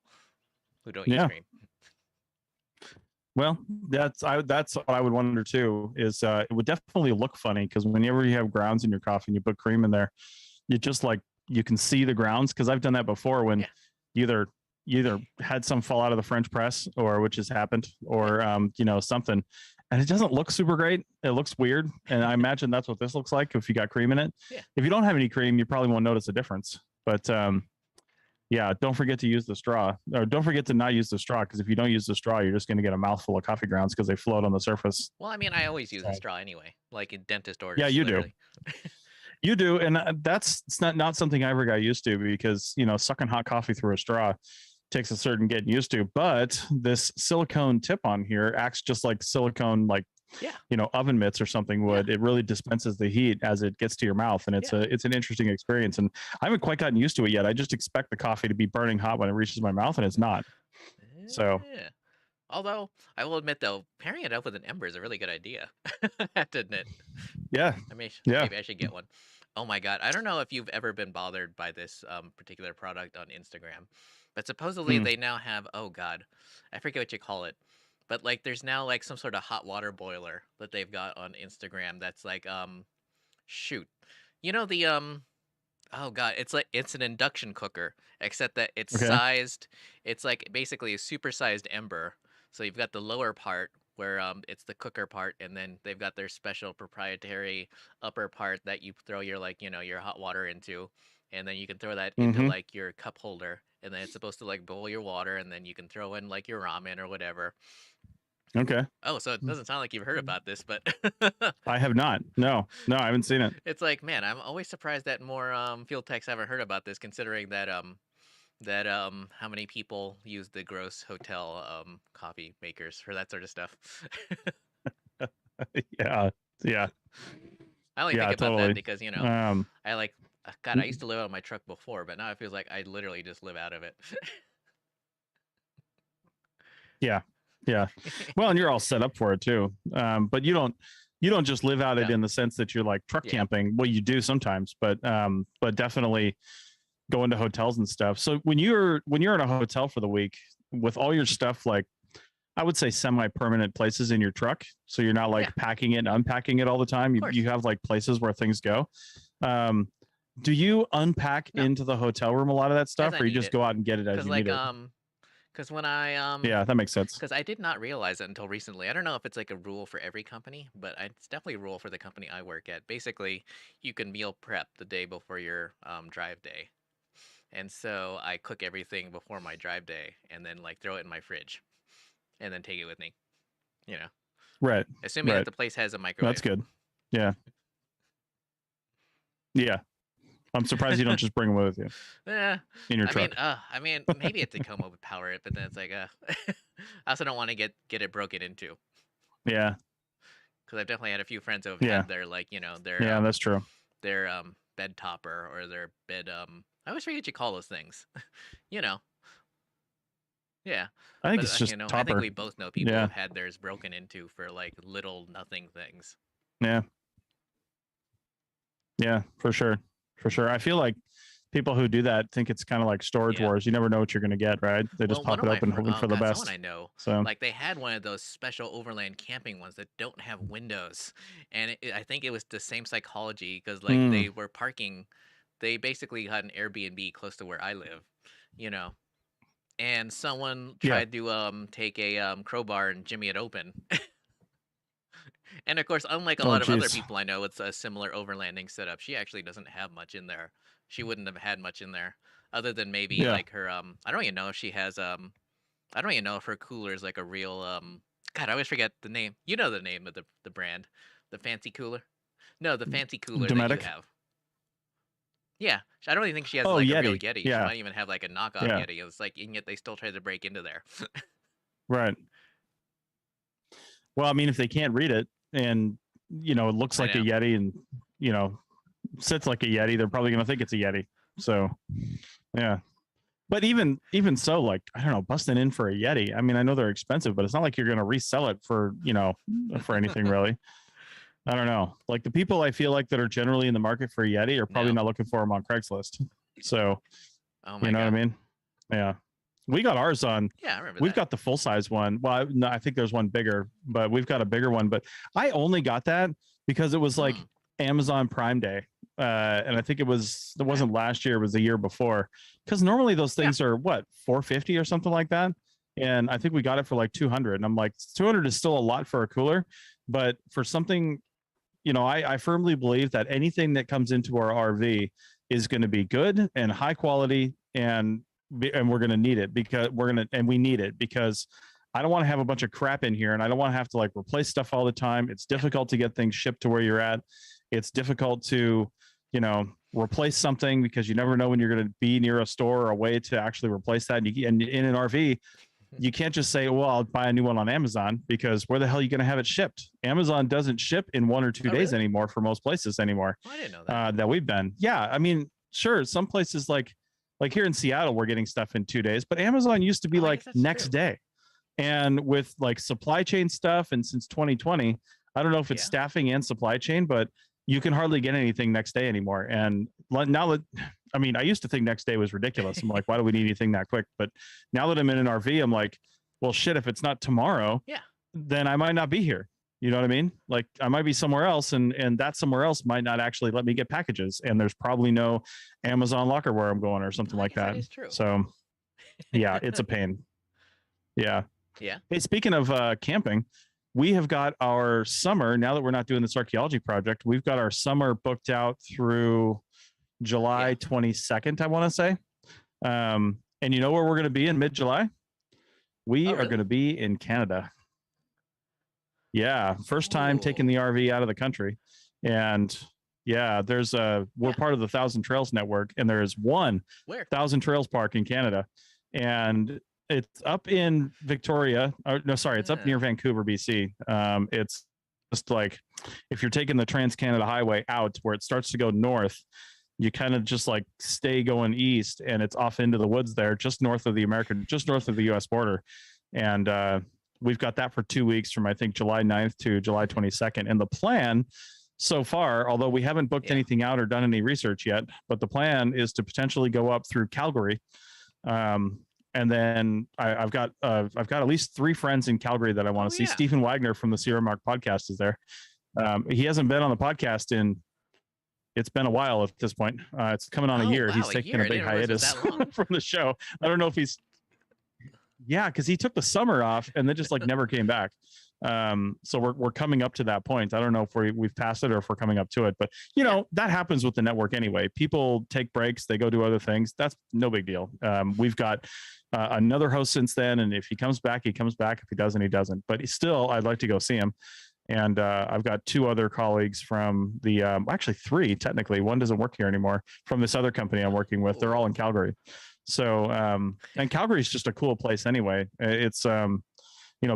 Speaker 3: who don't use cream.
Speaker 4: Well, that's what I would wonder too. Is it would definitely look funny because whenever you have grounds in your coffee and you put cream in there, you just like you can see the grounds. Because I've done that before when you either had some fall out of the French press, or which has happened, or something. And it doesn't look super great. It looks weird. And I imagine that's what this looks like if you got cream in it.
Speaker 3: Yeah.
Speaker 4: If you don't have any cream, you probably won't notice a difference. But don't forget to use the straw. Or don't forget to not use the straw, because if you don't use the straw, you're just going to get a mouthful of coffee grounds because they float on the surface.
Speaker 3: Well, I mean, I always use a straw anyway, like in dentist orders.
Speaker 4: Yeah, you
Speaker 3: literally.
Speaker 4: do. You do. And it's not something I ever got used to, because, sucking hot coffee through a straw takes a certain getting used to. But this silicone tip on here acts just like silicone, like oven mitts or something would. It really dispenses the heat as it gets to your mouth, and it's an interesting experience. And I haven't quite gotten used to it yet. I just expect the coffee to be burning hot when it reaches my mouth, and it's not. So
Speaker 3: although I will admit though, pairing it up with an Ember is a really good idea. I have to admit.
Speaker 4: Yeah.
Speaker 3: Maybe I should get one. Oh my God, I don't know if you've ever been bothered by this particular product on Instagram, but supposedly they now have, oh God, I forget what you call it, but like there's now like some sort of hot water boiler that they've got on Instagram that's like shoot. Oh God, it's an induction cooker, except that it's sized, it's like basically a supersized Ember. So you've got the lower part where it's the cooker part, and then they've got their special proprietary upper part that you throw your your hot water into, and then you can throw that into like your cup holder, and then it's supposed to like boil your water, and then you can throw in like your ramen or whatever.
Speaker 4: Okay.
Speaker 3: Oh, so it doesn't sound like you've heard about this, but
Speaker 4: I have not. No, I haven't seen it.
Speaker 3: It's like, man, I'm always surprised that more field techs haven't heard about this, considering that that how many people use the gross hotel coffee makers for that sort of stuff.
Speaker 4: Yeah. Yeah.
Speaker 3: I only
Speaker 4: Yeah,
Speaker 3: think about that
Speaker 4: totally.
Speaker 3: because
Speaker 4: Um,
Speaker 3: I like God, I used to live out of my truck before, but now it feels like I literally just live out of it.
Speaker 4: yeah. Yeah. Well, and you're all set up for it too. But you don't just live out it
Speaker 3: No.
Speaker 4: in the sense that you're like truck
Speaker 3: Yeah.
Speaker 4: camping. Well, you do sometimes, but definitely going to hotels and stuff. So when you're in a hotel for the week with all your stuff, like I would say semi-permanent places in your truck, so you're not like
Speaker 3: Yeah.
Speaker 4: packing it and unpacking it all the time.
Speaker 3: Of course.
Speaker 4: You have like places where things go. Do you unpack
Speaker 3: No.
Speaker 4: into the hotel room a lot of that stuff,
Speaker 3: As I
Speaker 4: or you
Speaker 3: need
Speaker 4: just
Speaker 3: it.
Speaker 4: go out and get it as
Speaker 3: Because
Speaker 4: you
Speaker 3: like
Speaker 4: need it?
Speaker 3: because when I
Speaker 4: Yeah, that makes sense.
Speaker 3: because I did not realize it until recently. I don't know if it's like a rule for every company, but it's definitely a rule for the company I work at. Basically, you can meal prep the day before your drive day. And so I cook everything before my drive day and then like throw it in my fridge and then take it with me. You know,
Speaker 4: Right.
Speaker 3: assuming that
Speaker 4: Right.
Speaker 3: the place has a microwave.
Speaker 4: That's good. Yeah. Yeah. I'm surprised you don't just bring them with you
Speaker 3: Yeah.
Speaker 4: in your truck.
Speaker 3: I mean, maybe it's to come overpower it, but then it's like, I also don't want to get it broken into.
Speaker 4: Yeah.
Speaker 3: Because I've definitely had a few friends who've
Speaker 4: Yeah.
Speaker 3: had their like, their
Speaker 4: Yeah, that's true.
Speaker 3: their bed topper or their bed I always forget what you call those things. you know. Yeah.
Speaker 4: I think
Speaker 3: But
Speaker 4: it's just
Speaker 3: I think
Speaker 4: topper.
Speaker 3: we both know people
Speaker 4: Yeah.
Speaker 3: who've had theirs broken into for like little nothing things.
Speaker 4: Yeah. Yeah, for sure. For sure. I feel like people who do that think it's kind of like Storage
Speaker 3: Yeah.
Speaker 4: Wars. You never know what you're going to get, right? They just
Speaker 3: Well,
Speaker 4: pop it open hoping for the
Speaker 3: someone
Speaker 4: best.
Speaker 3: I know,
Speaker 4: So,
Speaker 3: like they had one of those special overland camping ones that don't have windows, and I think it was the same psychology because like they were parking, they basically had an Airbnb close to where I live, you know, and someone
Speaker 4: Yeah.
Speaker 3: tried to take a crowbar and jimmy it open. And of course, unlike a
Speaker 4: Oh,
Speaker 3: lot of other
Speaker 4: geez.
Speaker 3: people I know, it's a similar overlanding setup. She actually doesn't have much in there. She wouldn't have had much in there, other than maybe
Speaker 4: Yeah.
Speaker 3: like her I don't even know if she has I don't even know if her cooler is like a real God, I always forget the name. You know the name of the brand, the fancy cooler. No, the fancy cooler that you
Speaker 4: Dometic?
Speaker 3: have. Yeah, I don't even think she has
Speaker 4: Oh,
Speaker 3: like a real
Speaker 4: Yeti.
Speaker 3: Yeti. She
Speaker 4: Yeah.
Speaker 3: might even have like a knockoff
Speaker 4: Yeah.
Speaker 3: Yeti. It's like, and yet they still try to break into there.
Speaker 4: Right. Well, I mean, if they can't read it and, it looks
Speaker 3: I
Speaker 4: like a
Speaker 3: know.
Speaker 4: Yeti and, sits like a Yeti, they're probably going to think it's a Yeti. So, yeah. But even so, like, I don't know, busting in for a Yeti. I mean, I know they're expensive, but it's not like you're going to resell it for, for anything really. I don't know. Like the people I feel like that are generally in the market for a Yeti are probably
Speaker 3: No.
Speaker 4: not looking for them on Craigslist. So,
Speaker 3: Oh my
Speaker 4: you know
Speaker 3: God.
Speaker 4: what I mean? Yeah. We got ours on.
Speaker 3: Yeah, I remember
Speaker 4: We've
Speaker 3: that.
Speaker 4: got the full size one. Well, no, I think there's one bigger, but we've got a bigger one. But I only got that because it was like Amazon Prime Day. And I think it wasn't last year, it was the year before. Because normally those things are what, $450 or something like that. And I think we got it for like 200. And I'm like, 200 is still a lot for a cooler, but for something, I firmly believe that anything that comes into our RV is going to be good and high quality, and we're going to need it because we need it because I don't want to have a bunch of crap in here, and I don't want to have to like replace stuff all the time. It's difficult to get things shipped to where you're at. It's difficult to, replace something because you never know when you're going to be near a store or a way to actually replace that. And in an RV, you can't just say, well, I'll buy a new one on Amazon, because where the hell are you going to have it shipped? Amazon doesn't ship in 1 or 2 days
Speaker 3: really?
Speaker 4: anymore for most places anymore.
Speaker 3: Oh, I didn't know that.
Speaker 4: That we've been. Yeah. I mean, sure. Some places like here in Seattle, we're getting stuff in 2 days, but Amazon used to be like next day. And with like supply chain stuff, and since 2020, I don't know if it's staffing and supply chain, but you can hardly get anything next day anymore. And now that, I mean, I used to think next day was ridiculous. I'm like, why do we need anything that quick? But now that I'm in an RV, I'm like, well, shit, if it's not tomorrow, then I might not be here. You know what I mean? Like I might be somewhere else, and that somewhere else might not actually let me get packages. And there's probably no Amazon locker where I'm going or something like that.
Speaker 3: That is true.
Speaker 4: So yeah, it's a pain. Yeah.
Speaker 3: Yeah.
Speaker 4: Hey, speaking of camping, we have got our summer, now that we're not doing this archaeology project, we've got our summer booked out through July 22nd, I want to say. And you know where we're going to be in mid-July? We are going to be in Canada. Yeah. First time taking the RV out of the country. And Yeah, we're part of the Thousand Trails Network, and there is one
Speaker 3: Where?
Speaker 4: Thousand Trails Park in Canada, and it's up in Victoria. No, sorry, it's up near Vancouver, BC. It's just like if you're taking the Trans Canada Highway out where it starts to go north, you kind of just like stay going east, and it's off into the woods there, just north of the U.S. border, and we've got that for 2 weeks from I think July 9th to July 22nd, and the plan so far, although we haven't booked anything out or done any research yet, but the plan is to potentially go up through Calgary. And then I've got at least 3 friends in Calgary that I want to see. Stephen Wagner from the Sierra Mark podcast is there. He hasn't been on the podcast it's been a while at this point. It's coming on a year. He's taking a big hiatus from the show. I don't know if because he took the summer off and then just like never came back. So we're coming up to that point. I don't know if we've passed it or if we're coming up to it, but that happens with the network anyway. People take breaks, they go do other things. That's no big deal. We've got another host since then, and if he comes back, he comes back. If he doesn't, he doesn't. But still, I'd like to go see him. And I've got 2 other colleagues from the actually 3 technically. One doesn't work here anymore from this other company I'm working with. They're all in Calgary. So and Calgary is just a cool place anyway. It's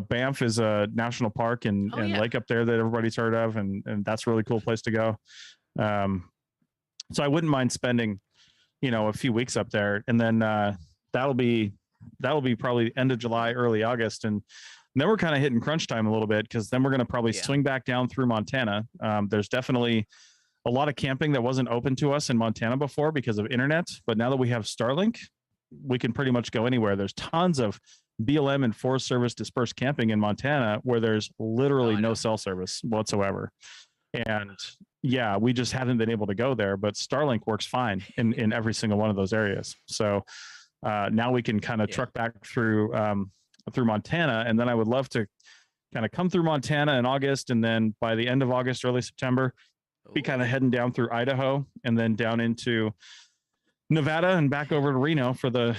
Speaker 4: Banff is a national park and lake up there that everybody's heard of, and that's a really cool place to go. So I wouldn't mind spending, a few weeks up there, and then that'll be probably end of July, early August, and then we're kind of hitting crunch time a little bit because then we're going to probably swing back down through Montana. There's definitely a lot of camping that wasn't open to us in Montana before because of internet, but now that we have Starlink, we can pretty much go anywhere. There's tons of BLM and Forest Service dispersed camping in Montana where there's literally no cell service whatsoever. And we just haven't been able to go there, but Starlink works fine in every single one of those areas. So now we can kind of truck back through Montana. And then I would love to kind of come through Montana in August. And then by the end of August, early September, be kind of heading down through Idaho and then down into Nevada and back over to Reno for the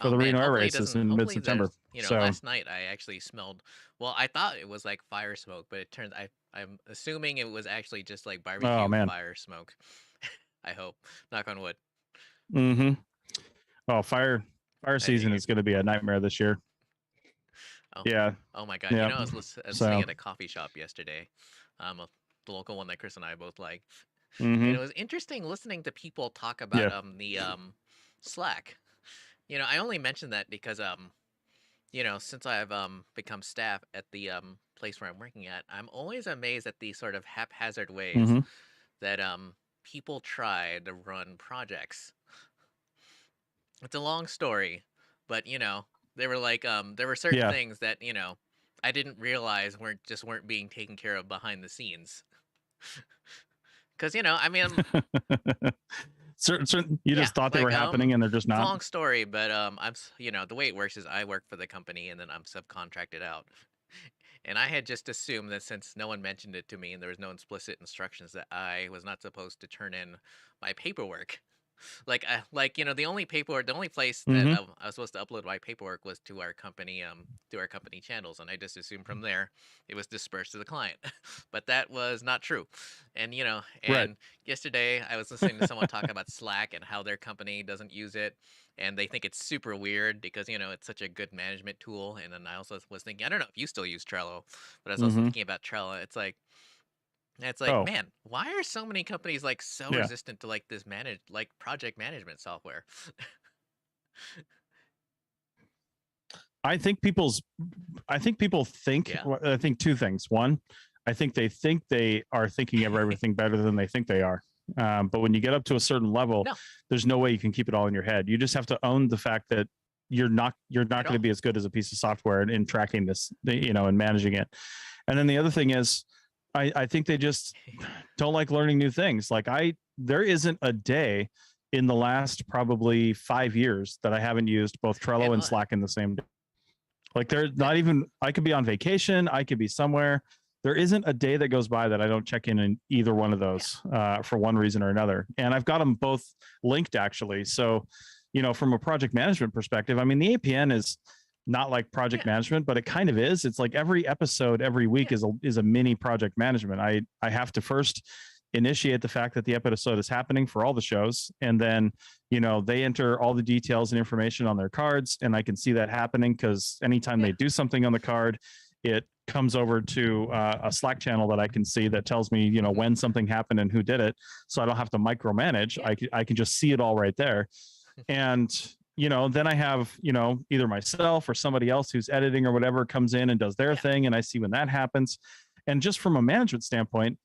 Speaker 4: Reno Air Races in mid-September.
Speaker 3: Last night I actually smelled. Well, I thought it was like fire smoke, but it turns I'm assuming it was actually just like barbecue fire smoke. I hope. Knock on wood.
Speaker 4: Mm-hmm. Oh, fire season is going to be a nightmare this year.
Speaker 3: Oh.
Speaker 4: Yeah.
Speaker 3: Oh my God. I was listening at a coffee shop yesterday. The local one that Chris and I both like.
Speaker 4: Mm-hmm.
Speaker 3: And it was interesting listening to people talk about the Slack. I only mentioned that because since I've become staff at the place where I'm working at, I'm always amazed at the sort of haphazard ways that people try to run projects. It's a long story, but they were like there were certain things that I didn't realize weren't being taken care of behind the scenes. Because I mean,
Speaker 4: certain you just thought they were happening and they're just not.
Speaker 3: It's a long story, but I'm the way it works is I work for the company and then I'm subcontracted out. And I had just assumed that since no one mentioned it to me and there was no explicit instructions that I was not supposed to turn in my paperwork. The only place that I was supposed to upload my paperwork was to our company channels, and I just assumed from there it was dispersed to the client, but that was not true. And yesterday I was listening to someone talk about Slack and how their company doesn't use it, and they think it's super weird because it's such a good management tool. And then I also was thinking, I don't know if you still use Trello, but I was also thinking about Trello. It's like, man, why are so many companies so resistant to this project management software?
Speaker 4: I think people think, I think 2 things. One, I think they are thinking of everything better than they think they are. But when you get up to a certain level, there's no way you can keep it all in your head. You just have to own the fact that you're not going to be as good as a piece of software in tracking this, and managing it. And then the other thing is, I think they just don't like learning new things. There isn't a day in the last probably 5 years that I haven't used both Trello and Slack in the same day. There's not even, I could be on vacation, I could be somewhere. There isn't a day that goes by that I don't check in either one of those for one reason or another. And I've got them both linked actually. So, from a project management perspective, I mean, the APN is not like project management, but it kind of is. It's like every episode every week is a mini project management. I have to first initiate the fact that the episode is happening for all the shows. And then, they enter all the details and information on their cards, and I can see that happening because anytime they do something on the card, it comes over to a Slack channel that I can see that tells me, when something happened and who did it. So I don't have to micromanage. I can just see it all right there. And, then I have, either myself or somebody else who's editing or whatever comes in and does their thing. And I see when that happens. And just from a management standpoint,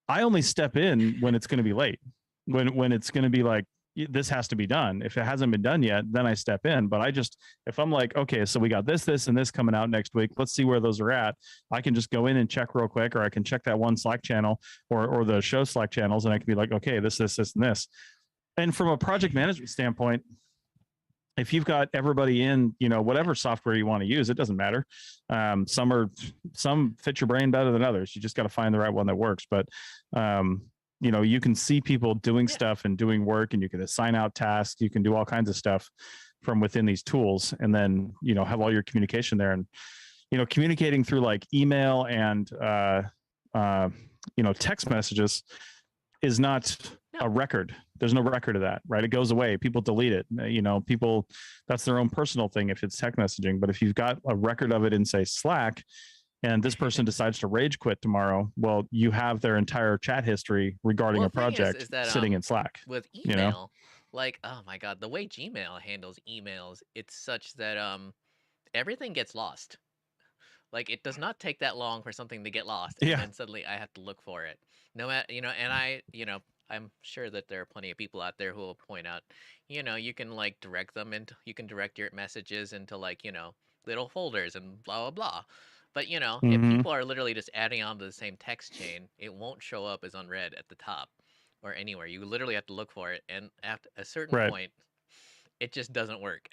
Speaker 4: I only step in when it's going to be late, when it's going to be like, this has to be done. If it hasn't been done yet, then I step in. But if I'm like, okay, so we got this, and this coming out next week, let's see where those are at. I can just go in and check real quick, or I can check that one Slack channel or the show Slack channels. And I can be like, okay, this, and this. And from a project management standpoint, if you've got everybody in, whatever software you want to use, it doesn't matter. Some fit your brain better than others. You just got to find the right one that works. But, you can see people doing stuff and doing work, and you can assign out tasks. You can do all kinds of stuff from within these tools, and then, have all your communication there. And, communicating through like email and, text messages is not a record. There's no record of that, right? It goes away. People delete it. People, that's their own personal thing if it's text messaging. But if you've got a record of it in, say, Slack, and this person decides to rage quit tomorrow, well, you have their entire chat history regarding a project is that, sitting in Slack.
Speaker 3: With email, like, oh my God, the way Gmail handles emails, it's such that everything gets lost. Like, it does not take that long for something to get lost, and then suddenly I have to look for it. No matter, and I'm sure that there are plenty of people out there who will point out, you can like direct them into, you can direct your messages into like, little folders and blah, blah, blah. But, if people are literally just adding on to the same text chain, it won't show up as unread at the top or anywhere. You literally have to look for it. And at a certain point, it just doesn't work.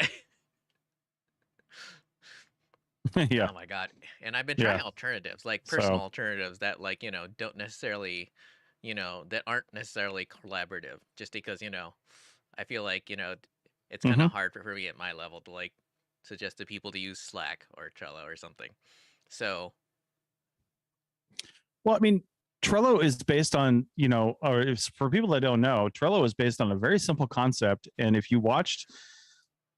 Speaker 4: Yeah.
Speaker 3: Oh my God. And I've been trying alternatives, like personal alternatives that like, don't necessarily, that aren't necessarily collaborative, just because, I feel like, it's kind of hard for me at my level to like suggest to people to use Slack or Trello or something. So,
Speaker 4: well, I mean, Trello is based on, or if, for people that don't know, Trello is based on a very simple concept. And if you watched,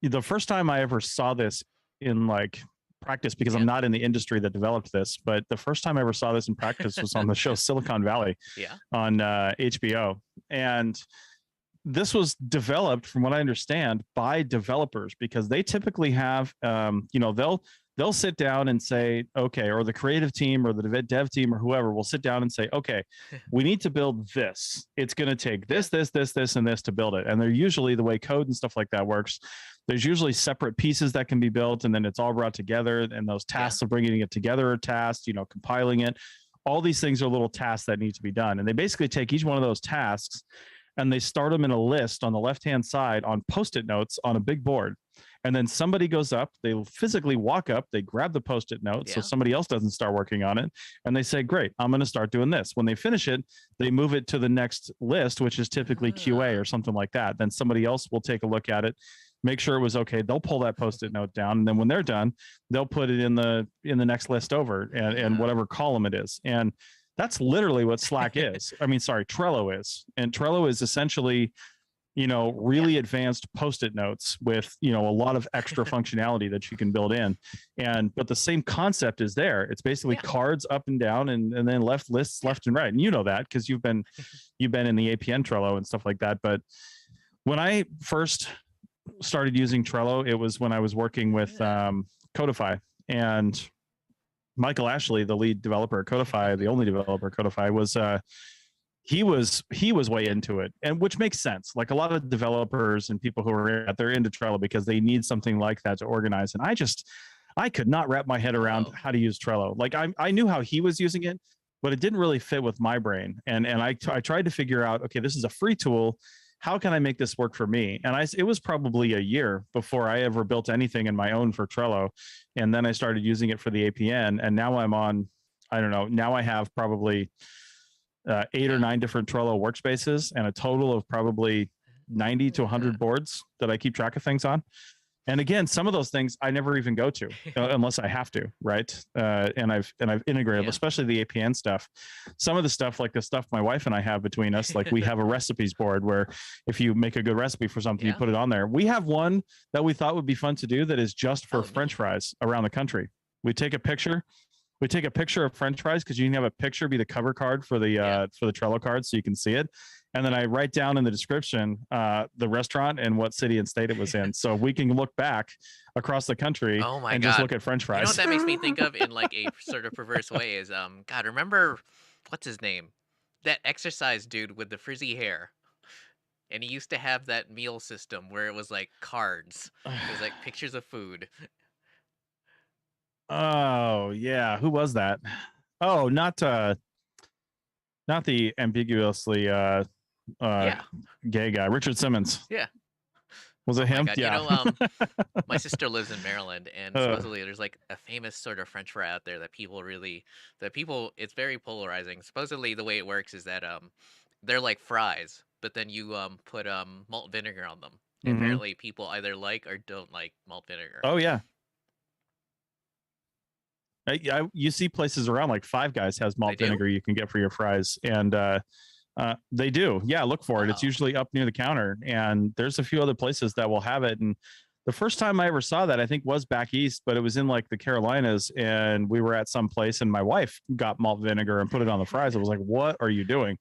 Speaker 4: the first time I ever saw this in like practice, because I'm not in the industry that developed this, but the first time I ever saw this in practice was on the show Silicon Valley on HBO. And this was developed, from what I understand, by developers, because they typically have, they'll sit down and say, okay, or the creative team or the dev team or whoever will sit down and say, okay, we need to build this. It's going to take this, and this to build it. And they're usually, the way code and stuff like that works, there's usually separate pieces that can be built, and then it's all brought together. And those tasks of bringing it together are tasks, compiling it. All these things are little tasks that need to be done. And they basically take each one of those tasks and they start them in a list on the left-hand side on Post-it notes on a big board. And then somebody goes up, they physically walk up, they grab the Post-it note so somebody else doesn't start working on it. And they say, great, I'm going to start doing this. When they finish it, they move it to the next list, which is typically QA or something like that. Then somebody else will take a look at it, make sure it was okay. They'll pull that Post-it note down. And then when they're done, they'll put it in the next list over and whatever column it is. And that's literally what Slack is. Trello is. And Trello is essentially, really advanced Post-it notes with, a lot of extra functionality that you can build in. But the same concept is there. It's basically cards up and down and then lists left and right. And you know that because you've been in the APN Trello and stuff like that. But when I first started using Trello, it was when I was working with Codify, and Michael Ashley, the lead developer at Codify, the only developer at Codify, was he was way into it, and which makes sense. Like a lot of developers and people who are they're into Trello because they need something like that to organize. And I could not wrap my head around how to use Trello. Like I knew how he was using it, but it didn't really fit with my brain. And I tried to figure out, okay, this is a free tool. How can I make this work for me? And it was probably a year before I ever built anything in my own for Trello. And then I started using it for the APN. And now I'm on, I don't know, now I have probably 8 or 9 different Trello workspaces and a total of probably 90 to 100 boards that I keep track of things on. And again, some of those things I never even go to unless I have to, right? And I've integrated, especially the APN stuff. Some of the stuff, like the stuff my wife and I have between us, like we have a recipes board where if you make a good recipe for something, you put it on there. We have one that we thought would be fun to do that is just for French fries around the country. We take a picture. We take a picture of French fries because you can have a picture be the cover card for the Trello card so you can see it. And then I write down in the description the restaurant and what city and state it was in. So we can look back across the country and just look at French fries.
Speaker 3: You know what that makes me think of in like a sort of perverse way is, God, remember, what's his name? That exercise dude with the frizzy hair. And he used to have that meal system where it was like cards. It was like pictures of food.
Speaker 4: Oh, yeah. Who was that? Oh, not the ambiguously gay guy, Richard Simmons.
Speaker 3: Yeah.
Speaker 4: Was it him?
Speaker 3: God.
Speaker 4: Yeah.
Speaker 3: You know, my sister lives in Maryland, and supposedly there's like a famous sort of French fry out there that it's very polarizing. Supposedly the way it works is that they're like fries, but then you put malt vinegar on them. And apparently people either like or don't like malt vinegar.
Speaker 4: Oh yeah. You see places around like Five Guys has malt vinegar you can get for your fries, and they do. Yeah, look for it. It's usually up near the counter, and there's a few other places that will have it. And the first time I ever saw that, I think, was back east, but it was in like the Carolinas, and we were at some place, and my wife got malt vinegar and put it on the fries. I was like, "What are you doing?"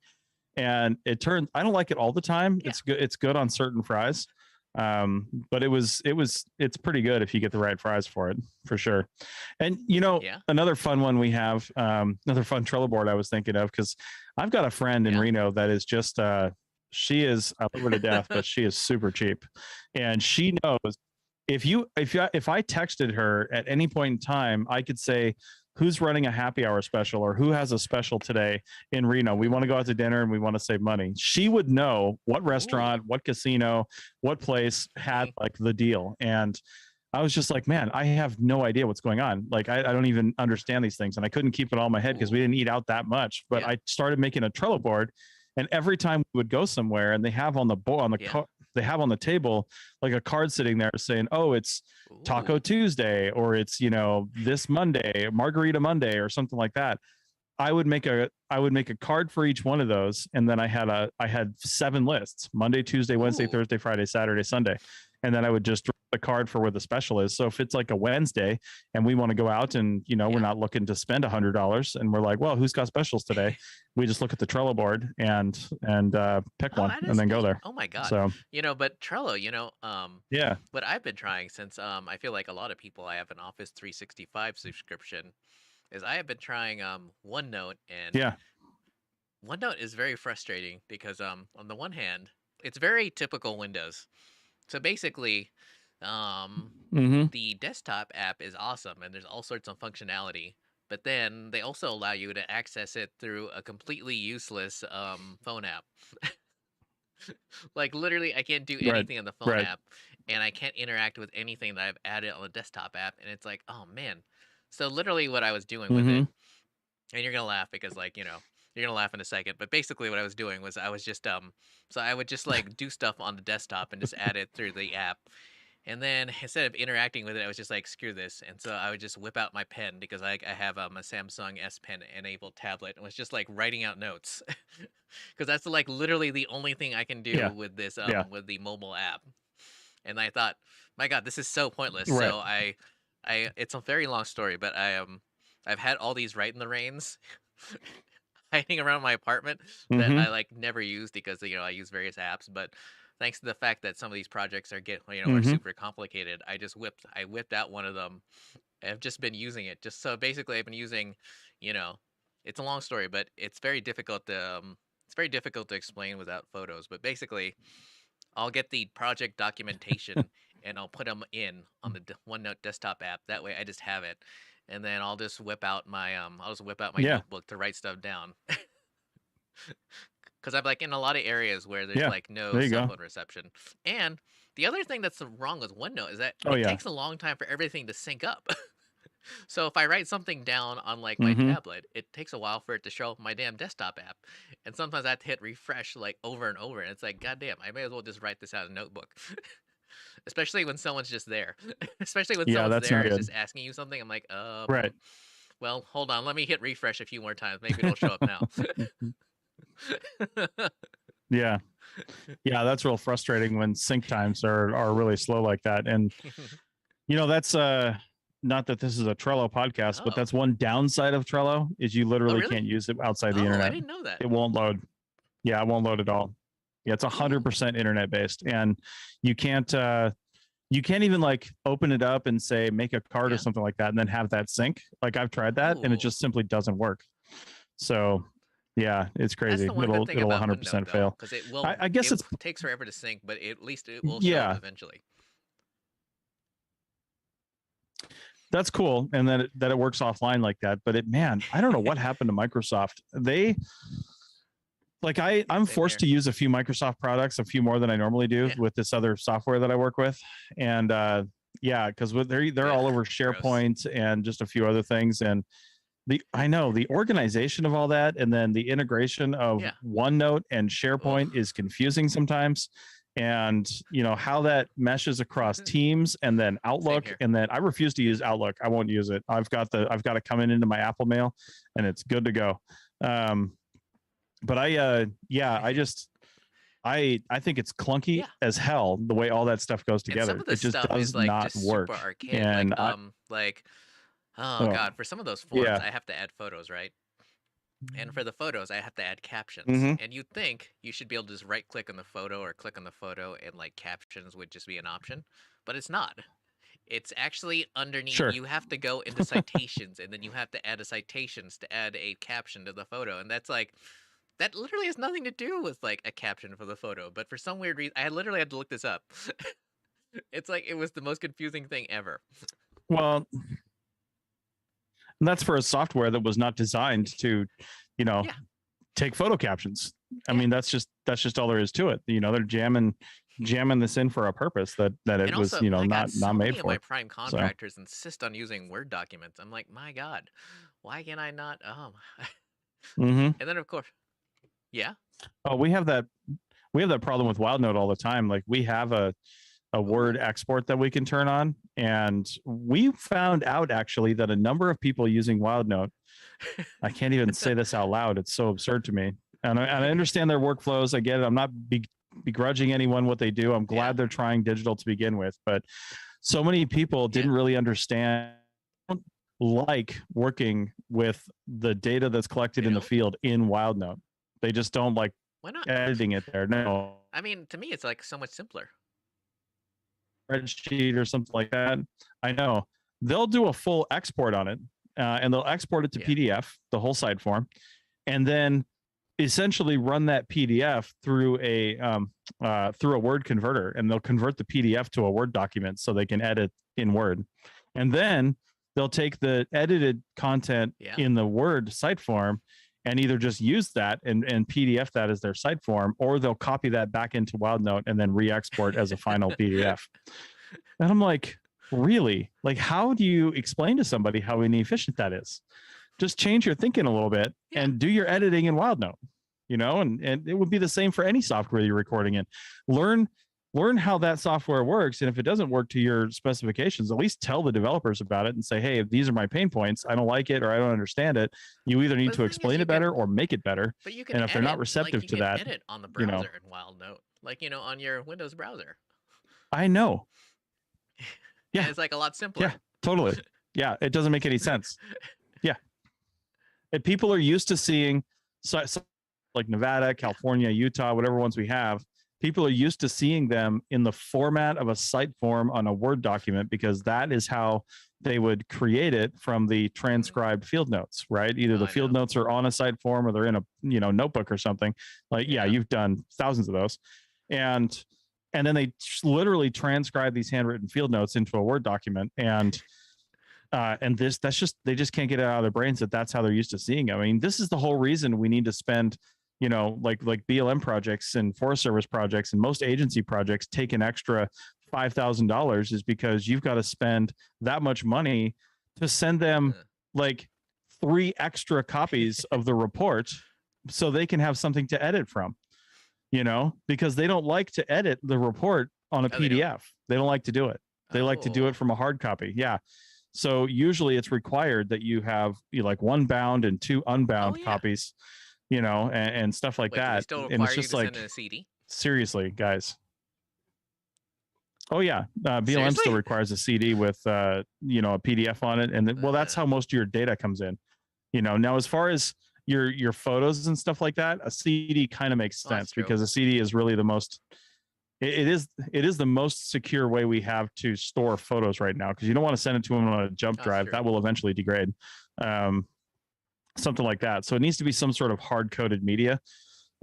Speaker 4: And it turned. I don't like it all the time. Yeah. It's good. It's good on certain fries. But it's pretty good if you get the right fries for it, for sure. And another fun one we have, another fun Trello board I was thinking of, because I've got a friend in Reno that is just she is, I love her to death, but she is super cheap, and she knows if I texted her at any point in time, I could say, who's running a happy hour special or who has a special today in Reno? We want to go out to dinner and we want to save money. She would know what restaurant, what casino, what place had like the deal. And I was just like, man, I have no idea what's going on. Like, I don't even understand these things. And I couldn't keep it all in my head because we didn't eat out that much. But I started making a Trello board, and every time we would go somewhere and they have on the board, they have on the table like a card sitting there saying, oh, it's Taco Tuesday, or it's, this Monday, Margarita Monday, or something like that. I would make a card for each one of those. And then I had 7 lists: Monday, Tuesday, Wednesday, Thursday, Friday, Saturday, Sunday. And then I would just draw the card for where the special is. So if it's like a Wednesday and we want to go out and, we're not looking to spend $100 and we're like, well, who's got specials today? We just look at the Trello board and pick one and then go there.
Speaker 3: Oh my God.
Speaker 4: So,
Speaker 3: but Trello, what I've been trying since, I feel like a lot of people, I have an Office 365 subscription, is I have been trying, OneNote, and OneNote is very frustrating because, on the one hand, it's very typical Windows. So basically, the desktop app is awesome and there's all sorts of functionality, but then they also allow you to access it through a completely useless phone app. Like literally, I can't do anything on the phone app, and I can't interact with anything that I've added on the desktop app. And it's like, oh man. So literally what I was doing with it, and you're gonna laugh because you're gonna laugh in a second, but basically what I was doing was I was just so I would just like do stuff on the desktop and just add it through the app. And then instead of interacting with it, I was just like, screw this. And so I would just whip out my pen because I have a Samsung S Pen enabled tablet, and was just like writing out notes because that's like literally the only thing I can do with this with the mobile app. And I thought, my God, this is so pointless. So I it's a very long story, but I've had all these write in the reins hiding around my apartment that I like never use because I use various apps. But thanks to the fact that some of these projects are are super complicated, I whipped out one of them. I've just been using it. Just so basically, I've been using, it's a long story, but it's very difficult to explain without photos. But basically, I'll get the project documentation and I'll put them in on the OneNote desktop app. That way, I just have it. And then I'll just whip out my notebook to write stuff down. Because I'm like in a lot of areas where there's like no cell phone reception. And the other thing that's wrong with OneNote is that it takes a long time for everything to sync up. So if I write something down on like my tablet, it takes a while for it to show up my damn desktop app. And sometimes I have to hit refresh like over and over. And it's like, goddamn, I may as well just write this out in a notebook. especially when someone's just there. Especially when
Speaker 4: Yeah,
Speaker 3: someone's
Speaker 4: that's
Speaker 3: there
Speaker 4: not
Speaker 3: and
Speaker 4: good.
Speaker 3: just asking you something. I'm like,
Speaker 4: Right.
Speaker 3: well, hold on. Let me hit refresh a few more times. Maybe it'll show up now.
Speaker 4: Yeah. Yeah, that's real frustrating when sync times are really slow like that. And that's not that this is a Trello podcast, but
Speaker 3: Oh.
Speaker 4: that's one downside of Trello is you literally
Speaker 3: really?
Speaker 4: can't use it outside the
Speaker 3: Oh,
Speaker 4: internet.
Speaker 3: I didn't know that.
Speaker 4: It won't load. Yeah, it won't load at all. Yeah, it's 100% internet based, and you can't even like open it up and say make a card or something like that and then have that sync. Like I've tried that and it just simply doesn't work. So yeah, it's
Speaker 3: That's
Speaker 4: crazy.
Speaker 3: the one good thing
Speaker 4: It'll
Speaker 3: about
Speaker 4: 100%
Speaker 3: OneNote,
Speaker 4: fail.
Speaker 3: because it will.
Speaker 4: I guess
Speaker 3: it
Speaker 4: it's
Speaker 3: takes forever to sync, but at least it will show
Speaker 4: yeah.
Speaker 3: up eventually.
Speaker 4: That's cool, and that it works offline like that. But man, I don't know what happened to Microsoft. They like I'm
Speaker 3: Same
Speaker 4: forced
Speaker 3: here.
Speaker 4: to use a few Microsoft products, a few more than I normally do with this other software that I work with, and yeah, because they're all over SharePoint and just a few other things, and I know the organization of all that, and then the integration of OneNote and SharePoint is confusing sometimes. And how that meshes across Teams and then Outlook, and then I refuse to use Outlook. I won't use it. I've got it coming into my Apple Mail, and it's good to go. But I think it's clunky as hell the way all that stuff goes together.
Speaker 3: And some of this
Speaker 4: it just
Speaker 3: stuff
Speaker 4: does
Speaker 3: is like
Speaker 4: not
Speaker 3: just
Speaker 4: work.
Speaker 3: super archaic.
Speaker 4: And
Speaker 3: God, for some of those forms, I have to add photos, right? And for the photos, I have to add captions. And you'd think you should be able to just right-click on the photo or click on the photo and like captions would just be an option, but it's not. It's actually underneath.
Speaker 4: Sure.
Speaker 3: You have to go into citations, and then you have to add a citations to add a caption to the photo, and that literally has nothing to do with like a caption for the photo. But for some weird reason, I literally had to look this up. It's like it was the most confusing thing ever.
Speaker 4: Well, and that's for a software that was not designed to, take photo captions. I mean, that's just all there is to it. They're jamming this in for a purpose that it was, not made for.
Speaker 3: My prime contractors insist on using Word documents. I'm like, my God, why can I not? And then of course,
Speaker 4: Oh, we have that problem with WildNote all the time. Like we have a Word export that we can turn on, and we found out actually that a number of people using WildNote, I can't even say this out loud, it's so absurd to me, and I understand their workflows, I get it, I'm not begrudging anyone what they do, I'm glad they're trying digital to begin with, but so many people didn't really understand, like working with the data that's collected in the field in WildNote. They just don't like editing it there. No,
Speaker 3: I mean, to me it's like so much simpler.
Speaker 4: Spreadsheet or something like that. I know they'll do a full export on it, and they'll export it to PDF, the whole site form, and then essentially run that PDF through a Word converter, and they'll convert the PDF to a Word document so they can edit in Word, and then they'll take the edited content in the Word site form and either just use that and PDF that as their site form, or they'll copy that back into WildNote and then re-export as a final PDF. And I'm like, really? Like, how do you explain to somebody how inefficient that is? Just change your thinking a little bit and do your editing in WildNote, and it would be the same for any software you're recording in. Learn how that software works, and if it doesn't work to your specifications, at least tell the developers about it and say, hey, these are my pain points, I don't like it or I don't understand it. You either need to explain it better or make it better.
Speaker 3: But you can
Speaker 4: and if they're not receptive to that,
Speaker 3: edit on the browser in WildNote, like on your Windows browser.
Speaker 4: I know. Yeah,
Speaker 3: and it's like a lot simpler.
Speaker 4: Yeah, totally. Yeah, it doesn't make any sense. Yeah, and people are used to seeing like Nevada, California, Utah, whatever ones we have. People are used to seeing them in the format of a site form on a Word document, because that is how they would create it from the transcribed field notes, right? Either the field notes are on a site form or they're in a notebook or something. Like, you've done thousands of those, and then they literally transcribe these handwritten field notes into a Word document, and they just can't get it out of their brains that's how they're used to seeing it. I mean, this is the whole reason we need to spend, like BLM projects and Forest Service projects and most agency projects take an extra $5,000, is because you've got to spend that much money to send them like 3 extra copies of the report so they can have something to edit from, because they don't like to edit the report on a
Speaker 3: Oh, they don't?
Speaker 4: PDF. They don't like to do it. They like to do
Speaker 3: Oh.
Speaker 4: it from a hard copy. Yeah. So usually it's required that you have like one bound and two unbound
Speaker 3: yeah.
Speaker 4: copies, you know, and stuff like
Speaker 3: Wait, do they
Speaker 4: that.
Speaker 3: still
Speaker 4: And
Speaker 3: require
Speaker 4: it's
Speaker 3: you
Speaker 4: just
Speaker 3: to
Speaker 4: like,
Speaker 3: send in a CD?
Speaker 4: seriously, guys. Oh yeah, BLM still
Speaker 3: Seriously?
Speaker 4: requires a CD with you know, a PDF on it, and well, that's how most of your data comes in. You know, now as far as your photos and stuff like that, a CD kind of makes
Speaker 3: Well, that's
Speaker 4: sense
Speaker 3: true.
Speaker 4: because a CD is really the most. It is the most secure way we have to store photos right now, because you don't want to send it to them on a jump
Speaker 3: That's
Speaker 4: drive
Speaker 3: true.
Speaker 4: that will eventually degrade, something like that. So it needs to be some sort of hard coded media,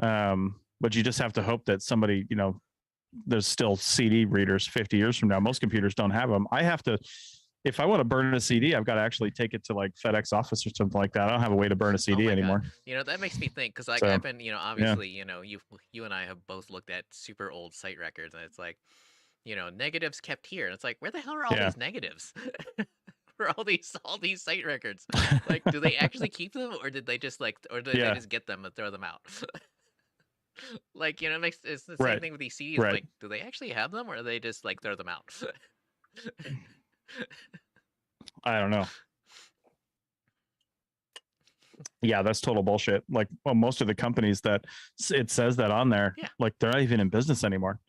Speaker 4: but you just have to hope that somebody, you know, there's still CD readers 50 years from now. Most computers don't have them. I have to, if I want to burn a CD, I've got to actually take it to like FedEx office or something like that. I don't have a way to burn a CD anymore.
Speaker 3: God. You know, that makes me think, because like
Speaker 4: So,
Speaker 3: I've been, you know, obviously, you know, you and I have both looked at super old site records, and it's like, you know, negatives kept here, and it's like, where the hell are all these negatives? For all these site records, like, do they actually keep them, or did they just like, or did they just get them and throw them out? Like, you know, it's the same thing with these CDs. Like, do they actually have them, or do they just like throw them out?
Speaker 4: I don't know. Yeah, that's total bullshit. Like, well, most of the companies that it says that on there, like, they're not even in business anymore.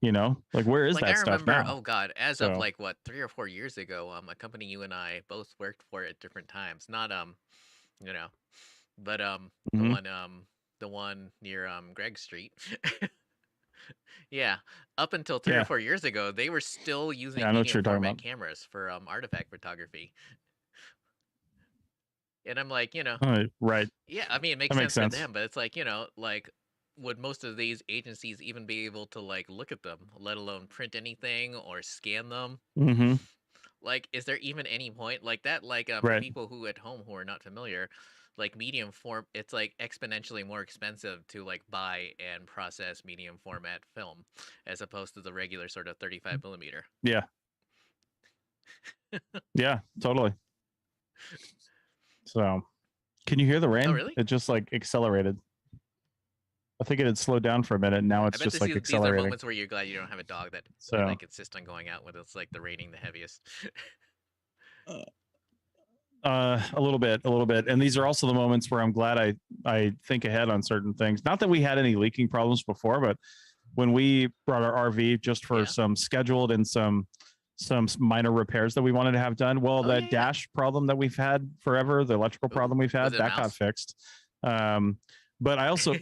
Speaker 4: You know, like, where is
Speaker 3: like,
Speaker 4: that
Speaker 3: I remember,
Speaker 4: stuff now?
Speaker 3: oh God, as of like what, 3 or 4 years ago, a company you and I both worked for at different times. Not you know, but the one near Greg Street. Yeah, up until 3 or 4 years ago, they were still using medium format cameras for artifact photography. And I'm like, you know,
Speaker 4: right.
Speaker 3: Yeah, I mean, it makes sense to them, but it's like, you know, like, would most of these agencies even be able to like look at them, let alone print anything or scan them?
Speaker 4: Mm-hmm.
Speaker 3: Like, is there even any point like that? Like, for people who at home who are not familiar, like medium form, it's like exponentially more expensive to like buy and process medium format film as opposed to the regular sort of 35 millimeter.
Speaker 4: Yeah. Yeah, totally. So, can you hear the rain?
Speaker 3: Oh, really?
Speaker 4: It just like accelerated. I think it had slowed down for a minute. And now it's just like accelerating.
Speaker 3: These are moments where you're glad you don't have a dog that like insists on going out when it's like the raining the heaviest.
Speaker 4: A little bit. And these are also the moments where I'm glad I think ahead on certain things. Not that we had any leaking problems before, but when we brought our RV just for some scheduled and some minor repairs that we wanted to have done. Well, that dash problem that we've had forever, the electrical problem we've had, that got fixed. But I also,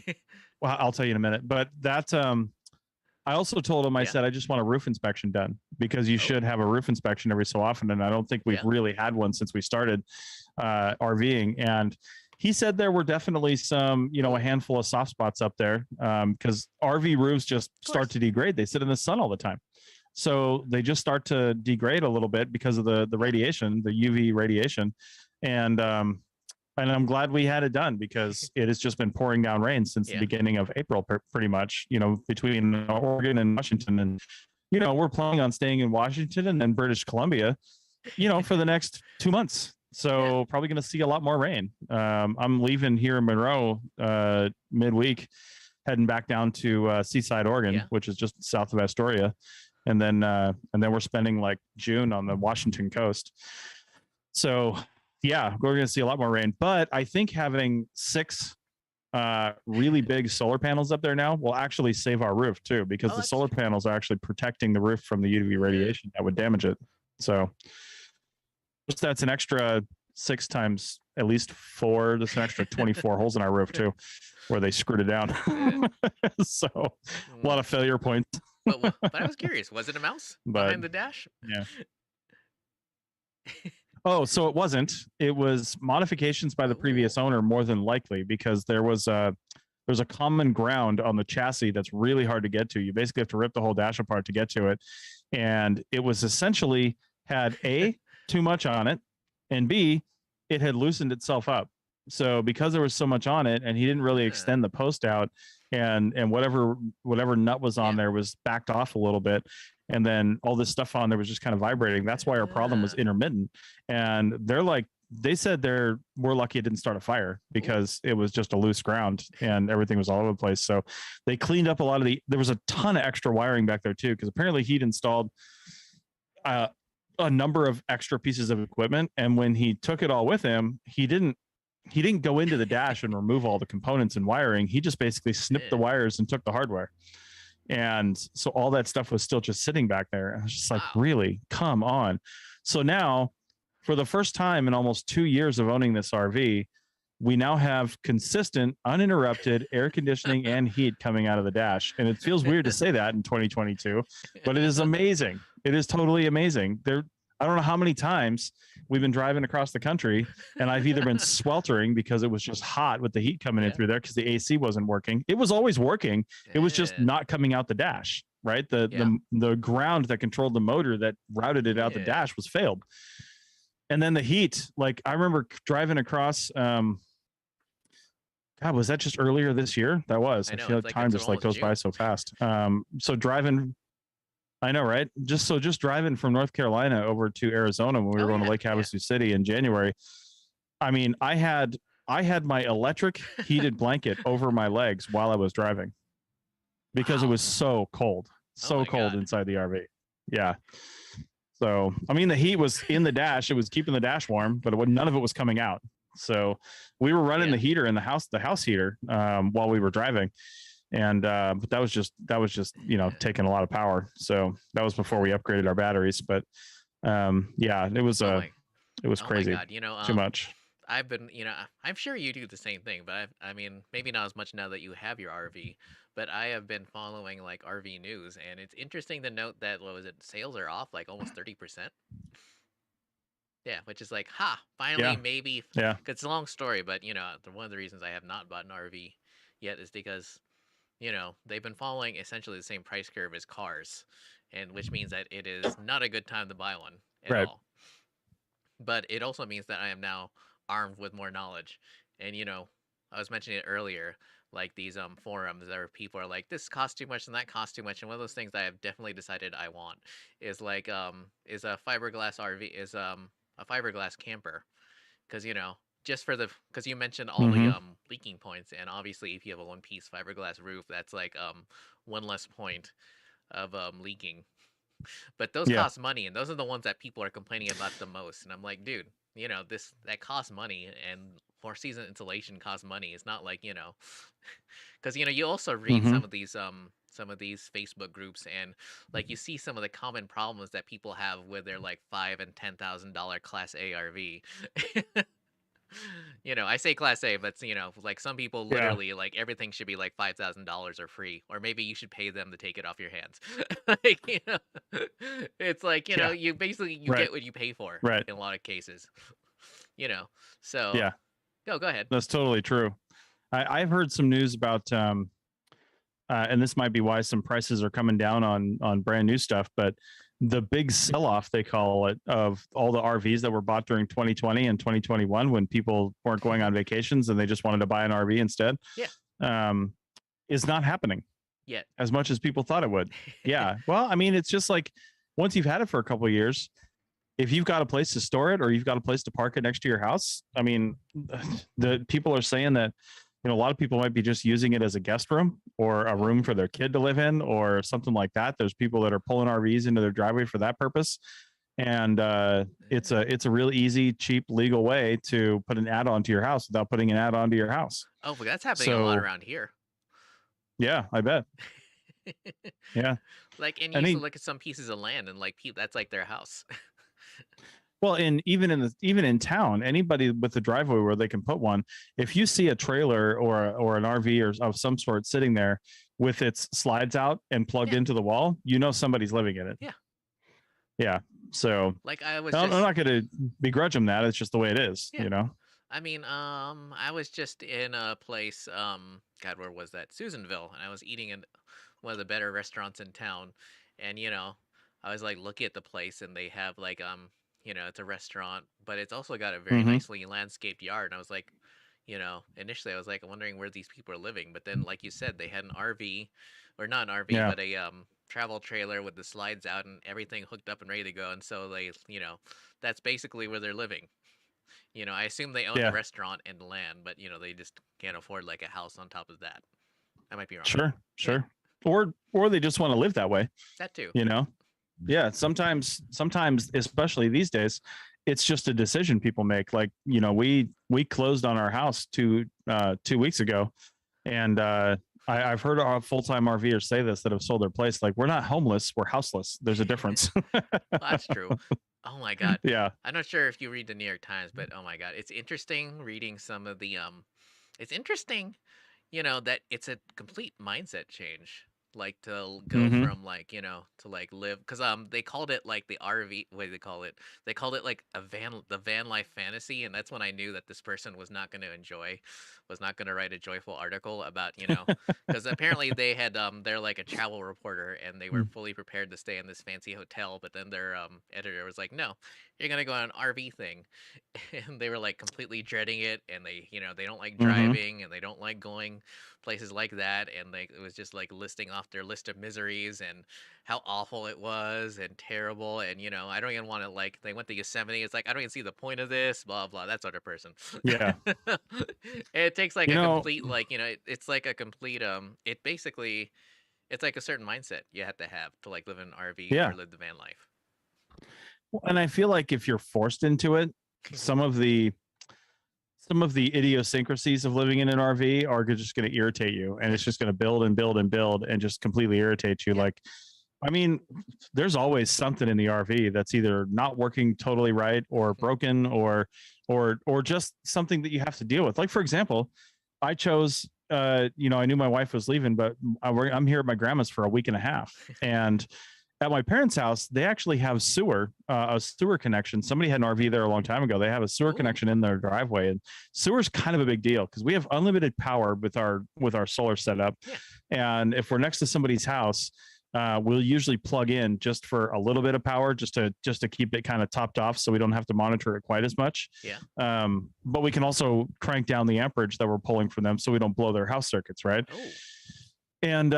Speaker 4: well, I'll tell you in a minute, but that, I also told him, I said, I just want a roof inspection done, because you should have a roof inspection every so often. And I don't think we've really had one since we started RVing. And he said there were definitely some, you know, a handful of soft spots up there, because RV roofs just start to degrade. They sit in the sun all the time. So they just start to degrade a little bit because of the radiation, the UV radiation. And I'm glad we had it done, because it has just been pouring down rain since the beginning of April, pretty much, you know, between Oregon and Washington. And, you know, we're planning on staying in Washington and then British Columbia, you know, for the next 2 months. So probably going to see a lot more rain. I'm leaving here in Monroe midweek, heading back down to Seaside, Oregon, which is just south of Astoria. And then we're spending like June on the Washington coast. So yeah, we're going to see a lot more rain, but I think having 6 really big solar panels up there now will actually save our roof too, because the solar panels are actually protecting the roof from the UV radiation that would damage it. So that's an extra 6 times at least 4. There's an extra 24 holes in our roof too, where they screwed it down. So a lot of failure points.
Speaker 3: But I was curious, was it a mouse behind the dash?
Speaker 4: Yeah. Oh, so it wasn't. It was modifications by the previous owner, more than likely, because there's a common ground on the chassis that's really hard to get to. You basically have to rip the whole dash apart to get to it. And it was essentially had A, too much on it, and B, it had loosened itself up. So because there was so much on it, and he didn't really extend the post out, and whatever nut was on there was backed off a little bit, and then all this stuff on there was just kind of vibrating. That's why our problem was intermittent. And they're like they said we're lucky it didn't start a fire because it was just a loose ground and everything was all over the place. So they cleaned up a lot of there was a ton of extra wiring back there too, because apparently he'd installed a number of extra pieces of equipment. And when he took it all with him, he didn't go into the dash and remove all the components and wiring. He just basically snipped the wires and took the hardware. And so all that stuff was still just sitting back there. I was just like, really? Come on. So now, for the first time in almost 2 years of owning this RV, we now have consistent, uninterrupted air conditioning and heat coming out of the dash. And it feels weird to say that in 2022, but it is amazing. It is totally amazing. I don't know how many times we've been driving across the country and I've either been sweltering because it was just hot with the heat coming in through there because the AC wasn't working. It was always working. It was just not coming out the dash, right? The ground that controlled the motor that routed it out the dash was failed. And then the heat, like I remember driving across, God, was that just earlier this year? That was. I feel like time just like goes by so fast. So driving, I know, right? Just driving from North Carolina over to Arizona when we were going to Lake Havasu City in January. I mean, I had my electric heated blanket over my legs while I was driving because it was so cold, cold inside the RV. Yeah. So, I mean, the heat was in the dash. It was keeping the dash warm, but none of it was coming out. So we were running the heater in the house heater while we were driving. And but that was just taking a lot of power. So that was before we upgraded our batteries. But it was crazy.
Speaker 3: My God,
Speaker 4: too much.
Speaker 3: I've been, I'm sure you do the same thing, but I mean, maybe not as much now that you have your RV, but I have been following like RV news, and it's interesting to note that, sales are off like almost 30%. Yeah, which is like, finally, maybe.
Speaker 4: Yeah.
Speaker 3: Cause it's a long story, but one of the reasons I have not bought an RV yet is because, they've been following essentially the same price curve as cars, and which means that it is not a good time to buy one at all. But it also means that I am now armed with more knowledge. And I was mentioning it earlier, like these forums where people are like, this costs too much and that costs too much. And one of those things I have definitely decided I want is like is a fiberglass RV, is a fiberglass camper. Because just for because you mentioned all the leaking points, and obviously if you have a one-piece fiberglass roof, that's like one less point of leaking. But those cost money, and those are the ones that people are complaining about the most. And I'm like, dude, that costs money, and four-season insulation costs money. It's not like, because you also read some of these Facebook groups, and like you see some of the common problems that people have with their like $5,000 and $10,000 Class A RV. I say Class A, but like some people literally like everything should be like $5,000 or free, or maybe you should pay them to take it off your hands. Like, it's like you basically get what you pay for in a lot of cases. So go ahead.
Speaker 4: That's totally true. I've heard some news about and this might be why some prices are coming down on brand new stuff, but the big sell-off, they call it, of all the RVs that were bought during 2020 and 2021 when people weren't going on vacations and they just wanted to buy an RV instead, is not happening
Speaker 3: yet
Speaker 4: as much as people thought it would. Yeah. Well, I mean, it's just like once you've had it for a couple of years, if you've got a place to store it or you've got a place to park it next to your house, I mean, the people are saying that a lot of people might be just using it as a guest room or a room for their kid to live in or something like that. There's people that are pulling RVs into their driveway for that purpose. And it's a real easy, cheap, legal way to put an add-on to your house without putting an add-on to your house.
Speaker 3: Oh, but that's happening a lot around here.
Speaker 4: Yeah, I bet. Yeah.
Speaker 3: Like, and you used to look at some pieces of land and like that's like their house.
Speaker 4: Well, and even in town, anybody with a driveway where they can put one, if you see a trailer or an RV or of some sort sitting there with its slides out and plugged into the wall, somebody's living in it.
Speaker 3: Yeah.
Speaker 4: Yeah. So
Speaker 3: like I'm
Speaker 4: not going to begrudge them that. It's just the way it is,
Speaker 3: I mean, I was just in a place, God, where was that? Susanville, and I was eating in one of the better restaurants in town, and I was like looking at the place, and they have like it's a restaurant, but it's also got a very nicely landscaped yard. And I was like, initially I was like wondering where these people are living. But then, like you said, they had an RV, or not an RV, but a travel trailer with the slides out and everything hooked up and ready to go. And so they, that's basically where they're living. I assume they own the restaurant and the land, but they just can't afford like a house on top of that. I might be wrong.
Speaker 4: Sure. Or they just want to live that way.
Speaker 3: That too.
Speaker 4: Yeah. Sometimes, especially these days, it's just a decision people make. Like, we closed on our house 2 weeks ago, and I've heard our full-time RVers say this that have sold their place. Like, we're not homeless, we're houseless. There's a difference.
Speaker 3: That's true. Oh my God.
Speaker 4: Yeah.
Speaker 3: I'm not sure if you read the New York Times, but oh my God, it's interesting reading some of the it's interesting, that it's a complete mindset change. Like to go from like, to like live, because they called it like the RV, what do they call it? They called it like the van life fantasy, and that's when I knew that this person was not going to write a joyful article about, because apparently they had they're like a travel reporter, and they were fully prepared to stay in this fancy hotel, but then their editor was like, no, you're gonna go on an RV thing, and they were like completely dreading it, and they don't like driving, and they don't like going places like that, and it was just like listing off their list of miseries and how awful it was and terrible, and I don't even want to, like, they went to Yosemite, it's like, I don't even see the point of this, blah blah, that sort of person.
Speaker 4: Yeah.
Speaker 3: It takes like a complete, like, it's like a complete it basically, it's like a certain mindset you have to like live in an RV or live the van life.
Speaker 4: Well, and I feel like if you're forced into it, some of the idiosyncrasies of living in an RV are just going to irritate you, and it's just going to build and build and build and just completely irritate you. Like, I mean, there's always something in the RV that's either not working totally right or broken or just something that you have to deal with. Like, for example, I chose, I knew my wife was leaving, but I'm here at my grandma's for a week and a half, and at my parents' house, they actually have a sewer connection. Somebody had an RV there a long time ago. They have a sewer connection in their driveway, and sewer's kind of a big deal because we have unlimited power with our solar setup. Yeah. And if we're next to somebody's house, we'll usually plug in just for a little bit of power, just to keep it kind of topped off, so we don't have to monitor it quite as much.
Speaker 3: Yeah.
Speaker 4: But we can also crank down the amperage that we're pulling from them, so we don't blow their house circuits, right?
Speaker 3: Oh.
Speaker 4: And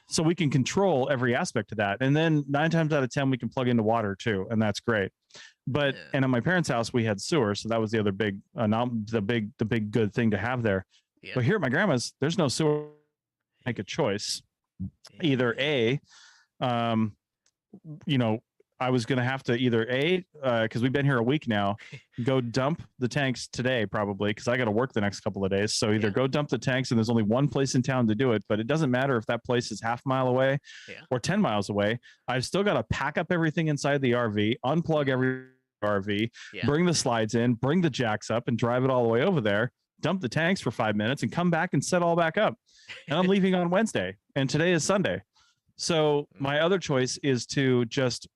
Speaker 4: so we can control every aspect of that. And then 9 times out of 10, we can plug into water too. And that's great. But, and at my parents' house, we had sewer. So that was the other big, the big good thing to have there. Yeah. But here at my grandma's, there's no sewer. Make a choice. Either A, I was going to have to either because we've been here a week now, go dump the tanks today, probably, because I got to work the next couple of days. So either go dump the tanks, and there's only one place in town to do it, but it doesn't matter if that place is half a mile away or 10 miles away. I've still got to pack up everything inside the RV, unplug every RV, bring the slides in, bring the jacks up, and drive it all the way over there, dump the tanks for 5 minutes, and come back and set all back up. And I'm leaving on Wednesday, and today is Sunday. So my other choice is to just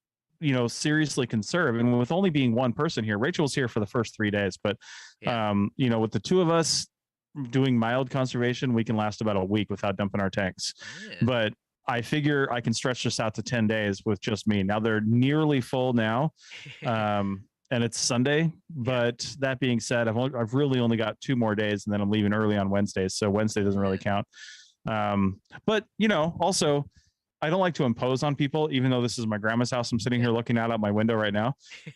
Speaker 4: seriously conserve. And with only being one person here, Rachel's here for the first 3 days, but with the two of us doing mild conservation, we can last about a week without dumping our tanks. But I figure I can stretch this out to 10 days with just me. Now they're nearly full now. And it's Sunday, but that being said, I've really only got 2 more days, and then I'm leaving early on Wednesday. So Wednesday doesn't really count. But also, I don't like to impose on people, even though this is my grandma's house. I'm sitting here looking out my window right now.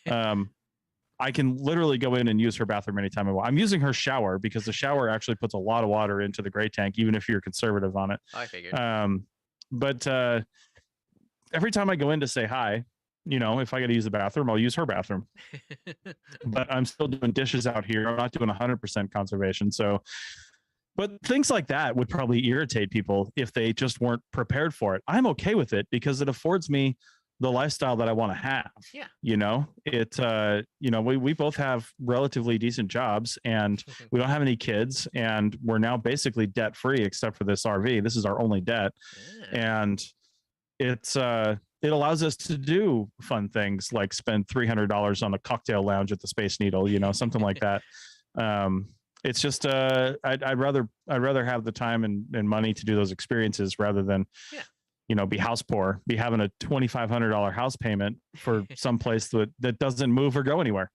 Speaker 4: I can literally go in and use her bathroom anytime I want. I'm using her shower because the shower actually puts a lot of water into the gray tank, even if you're conservative on it.
Speaker 3: I figured.
Speaker 4: But every time I go in to say hi, if I got to use the bathroom, I'll use her bathroom. But I'm still doing dishes out here. I'm not doing 100% conservation. So, but things like that would probably irritate people if they just weren't prepared for it. I'm okay with it because it affords me the lifestyle that I want to have.
Speaker 3: Yeah.
Speaker 4: We both have relatively decent jobs, and we don't have any kids, and we're now basically debt free except for this RV. This is our only debt. Yeah. And it allows us to do fun things like spend $300 on a cocktail lounge at the Space Needle, something like that. It's just I'd rather have the time and money to do those experiences rather than be house poor, be having a $2,500 house payment for some place that doesn't move or go anywhere.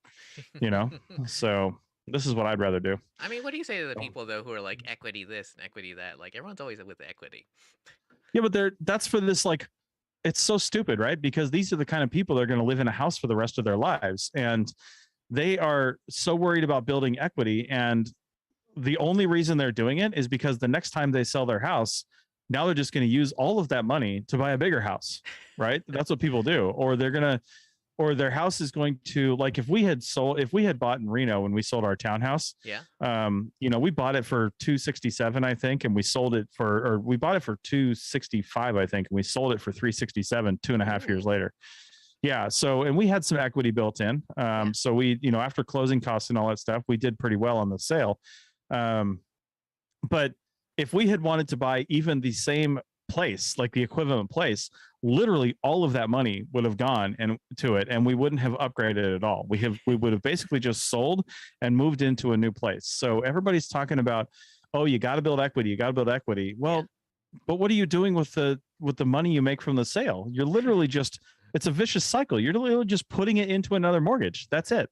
Speaker 4: So this is what I'd rather do.
Speaker 3: I mean, what do you say to the people though who are like equity this and equity that? Like, everyone's always with equity.
Speaker 4: Yeah, but that's for this, like, it's so stupid, right? Because these are the kind of people that are going to live in a house for the rest of their lives. And they are so worried about building equity, and the only reason they're doing it is because the next time they sell their house, now they're just going to use all of that money to buy a bigger house, right? That's what people do. Or they're going to, or their house is going to, like, if we had bought in Reno when we sold our townhouse,
Speaker 3: Yeah.
Speaker 4: we bought it for 267, I think, and we sold it or we bought it for 265, I think, and we sold it for 367 2.5 years later. Yeah. So, and we had some equity built in. So we, after closing costs and all that stuff, we did pretty well on the sale. But if we had wanted to buy even the same place, like the equivalent place, literally all of that money would have gone to it, and we wouldn't have upgraded at all. We would have basically just sold and moved into a new place. So everybody's talking about, oh, you got to build equity. You got to build equity. Well, but what are you doing with the money you make from the sale? You're literally just, it's a vicious cycle. You're literally just putting it into another mortgage. That's it.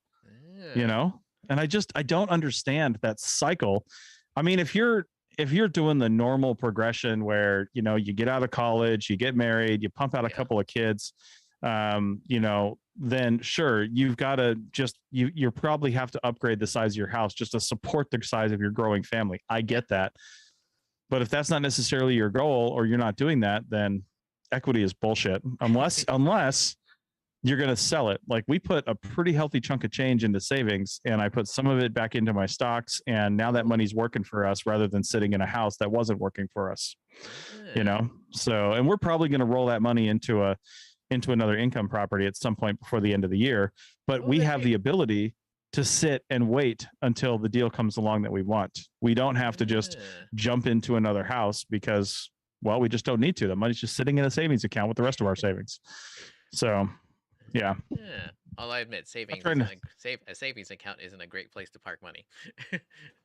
Speaker 4: And I don't understand that cycle. I mean, if you're doing the normal progression where, you get out of college, you get married, you pump out a couple of kids, then sure, you've got to you probably have to upgrade the size of your house just to support the size of your growing family. I get that. But if that's not necessarily your goal, or you're not doing that, then equity is bullshit. Unless you're going to sell it. Like, we put a pretty healthy chunk of change into savings, and I put some of it back into my stocks. And now that money's working for us rather than sitting in a house that wasn't working for us, So, and we're probably going to roll that money into another income property at some point before the end of the year. But we have the ability to sit and wait until the deal comes along that we want. We don't have to just jump into another house because, well, we just don't need to. The money's just sitting in a savings account with the rest of our savings. So, yeah.
Speaker 3: Although I admit, a savings account isn't a great place to park money.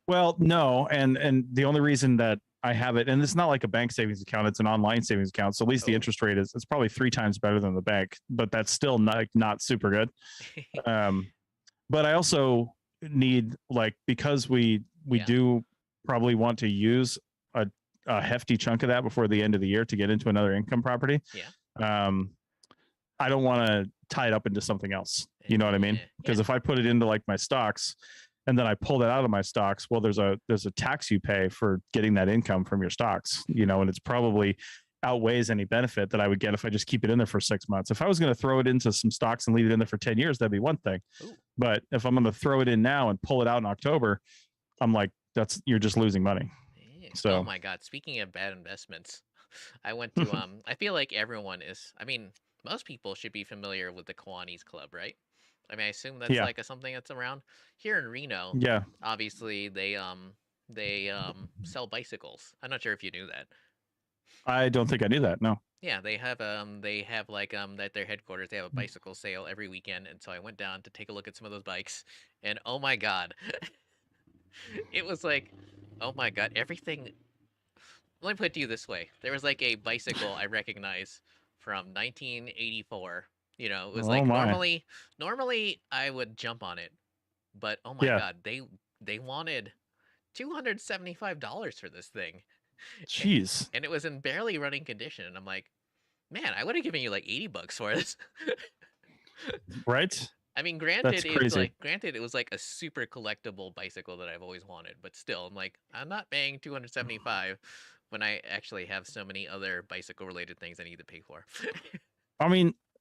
Speaker 4: Well, no, and the only reason that I have it, and it's not like a bank savings account, it's an online savings account. So at least the interest rate it's probably 3 times better than the bank, but that's still not super good. But I also need, like, because we do probably want to use a hefty chunk of that before the end of the year to get into another income property. I don't want to tie it up into something else. You know what I mean? Because if I put it into like my stocks and then I pull that out of my stocks, well, there's a tax you pay for getting that income from your stocks, and it's probably outweighs any benefit that I would get if I just keep it in there for 6 months. If I was going to throw it into some stocks and leave it in there for 10 years, that'd be one thing. Ooh. But if I'm going to throw it in now and pull it out in October, I'm like, you're just losing money. So,
Speaker 3: oh my God. Speaking of bad investments, I went to, I feel like everyone is, most people should be familiar with the Kiwanis Club, right? I assume that's like something that's around here in Reno.
Speaker 4: Yeah.
Speaker 3: Obviously they sell bicycles. I'm not sure if you knew that.
Speaker 4: I don't think I knew that. No.
Speaker 3: Yeah, they have like at their headquarters they have a bicycle sale every weekend, and so I went down to take a look at some of those bikes, and oh my God, it was like, oh my God, everything. Let me put it to you this way: there was like a bicycle I recognize from 1984. It was like normally I would jump on it, but oh my God, they wanted $275 for this thing.
Speaker 4: Jeez.
Speaker 3: And it was in barely running condition. And I'm like, man, I would have given you like $80 for this.
Speaker 4: Right?
Speaker 3: Granted, it was like a super collectible bicycle that I've always wanted, but still, I'm like, I'm not paying $275 when I actually have so many other bicycle related things I need to pay for.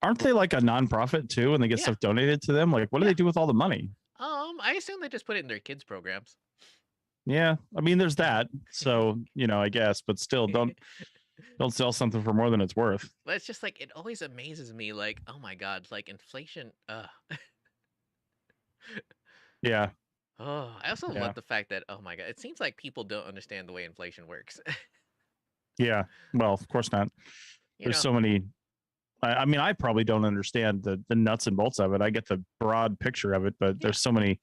Speaker 4: Aren't they like a nonprofit too, and they get stuff donated to them? Like, what do they do with all the money?
Speaker 3: I assume they just put it in their kids' programs.
Speaker 4: Yeah, there's that. So, I guess, but still, don't sell something for more than it's worth.
Speaker 3: But it's just like, it always amazes me, like, oh my God, like inflation.
Speaker 4: Yeah.
Speaker 3: Oh, I also love the fact that, oh my God, it seems like people don't understand the way inflation works.
Speaker 4: Yeah. Well, of course not. There's so many. I probably don't understand the nuts and bolts of it. I get the broad picture of it, but there's so many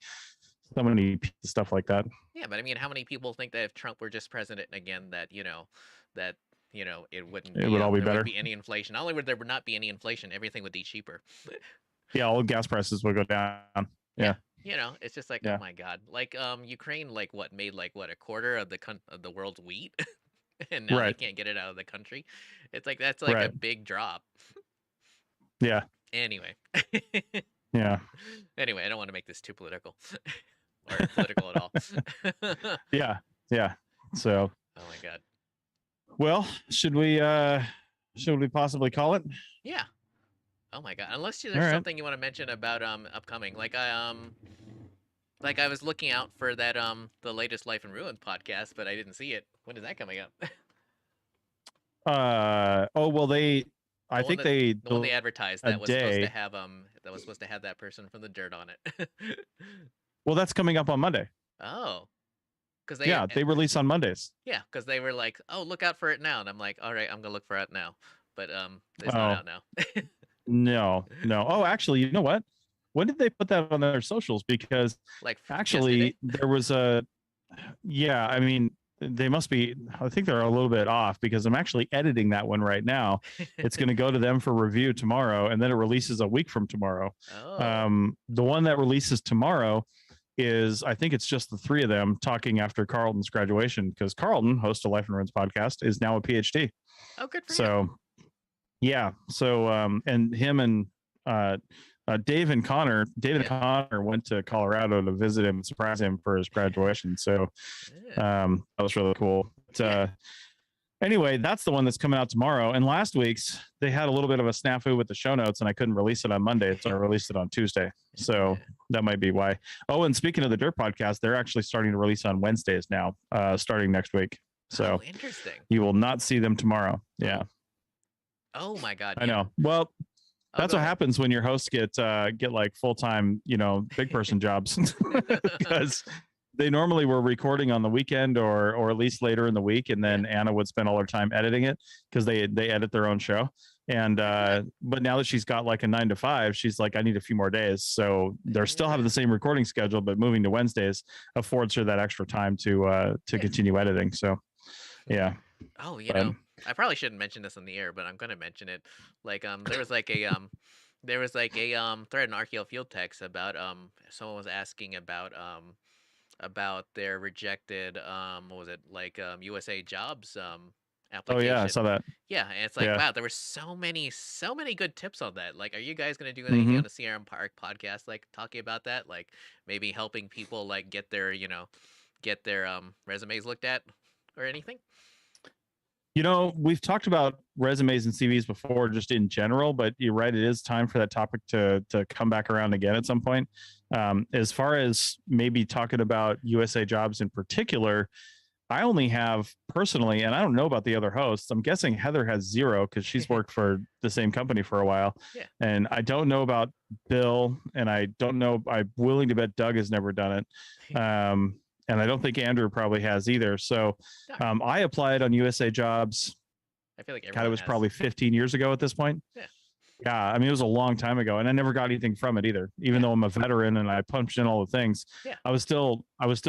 Speaker 4: stuff like that.
Speaker 3: Yeah, but how many people think that if Trump were just president again, that it wouldn't.
Speaker 4: It would all be better.
Speaker 3: There would be any inflation. Not only would there not be any inflation, everything would be cheaper.
Speaker 4: Yeah, all gas prices would go down. Yeah.
Speaker 3: It's just like, oh my God, like Ukraine, like made like a quarter of the world's wheat, and now they can't get it out of the country. It's like that's like a big drop.
Speaker 4: Yeah.
Speaker 3: Anyway.
Speaker 4: Yeah.
Speaker 3: Anyway, I don't want to make this too political or political at all.
Speaker 4: Yeah. So,
Speaker 3: Oh my god.
Speaker 4: well, should we possibly call it?
Speaker 3: Yeah. Oh my god. Unless there's
Speaker 4: All right.
Speaker 3: something you want to mention about upcoming. Like I was looking out for that the latest Life in Ruins podcast, but I didn't see it. When is that coming up?
Speaker 4: Oh well, I think
Speaker 3: the one they advertised that was supposed to have that person from the dirt on it.
Speaker 4: Well, that's coming up on Monday.
Speaker 3: Oh. Because
Speaker 4: they release on Mondays.
Speaker 3: Yeah, because they were like, "Oh, look out for it now," and I'm like, "All right, I'm gonna look for it now." But it's not out now.
Speaker 4: No. Oh, actually, you know what? When did they put that on their socials? Because
Speaker 3: like
Speaker 4: actually, there was a. Yeah, I mean, they must be. I think they're a little bit off because I'm actually editing that one right now. It's going to go to them for review tomorrow, and then it releases a week from tomorrow.
Speaker 3: Oh.
Speaker 4: The one that releases tomorrow is, I think it's just the three of them talking after Carlton's graduation, because Carlton, host of Life in Ruins podcast, is now a PhD.
Speaker 3: Oh, good for him.
Speaker 4: So, yeah. So, and him and Dave and Connor went to Colorado to visit him and surprise him for his graduation. So, that was really cool. But, anyway, that's the one that's coming out tomorrow. And last week's, they had a little bit of a snafu with the show notes, and I couldn't release it on Monday, so I released it on Tuesday. So that might be why. Oh, and speaking of the Dirt podcast, they're actually starting to release on Wednesdays now, starting next week. So
Speaker 3: interesting.
Speaker 4: You will not see them tomorrow. Yeah.
Speaker 3: Oh my god.
Speaker 4: I know. Well, that's what happens when your hosts get like full-time, big person jobs, because they normally were recording on the weekend or at least later in the week. And then Anna would spend all her time editing it because they edit their own show. And, but now that she's got like a 9 to 5, she's like, I need a few more days. So they're still having the same recording schedule, but moving to Wednesdays affords her that extra time to continue editing. So, yeah.
Speaker 3: Oh, I probably shouldn't mention this on the air, but I'm going to mention it. Like, there was like a thread in Archaeology Field Text about, someone was asking about their rejected what was it, like USA Jobs application.
Speaker 4: Oh yeah, I saw that.
Speaker 3: Yeah, and it's like, wow, there were so many good tips on that. Like, are you guys gonna do anything on the CRM Park podcast, like talking about that, like maybe helping people like get their resumes looked at or anything?
Speaker 4: We've talked about resumes and CVs before, just in general, but you're right, it is time for that topic to come back around again at some point. As far as maybe talking about USA Jobs in particular, I only have personally, and I don't know about the other hosts, I'm guessing Heather has 0 because she's worked for the same company for a while.
Speaker 3: Yeah.
Speaker 4: And I don't know about Bill, and I don't know, I'm willing to bet Doug has never done it. And I don't think Andrew probably has either. So I applied on USA Jobs.
Speaker 3: I feel like
Speaker 4: it was probably 15 years ago at this point. Yeah. I mean, it was a long time ago, and I never got anything from it either. Even though I'm a veteran and I punched in all the things, I was still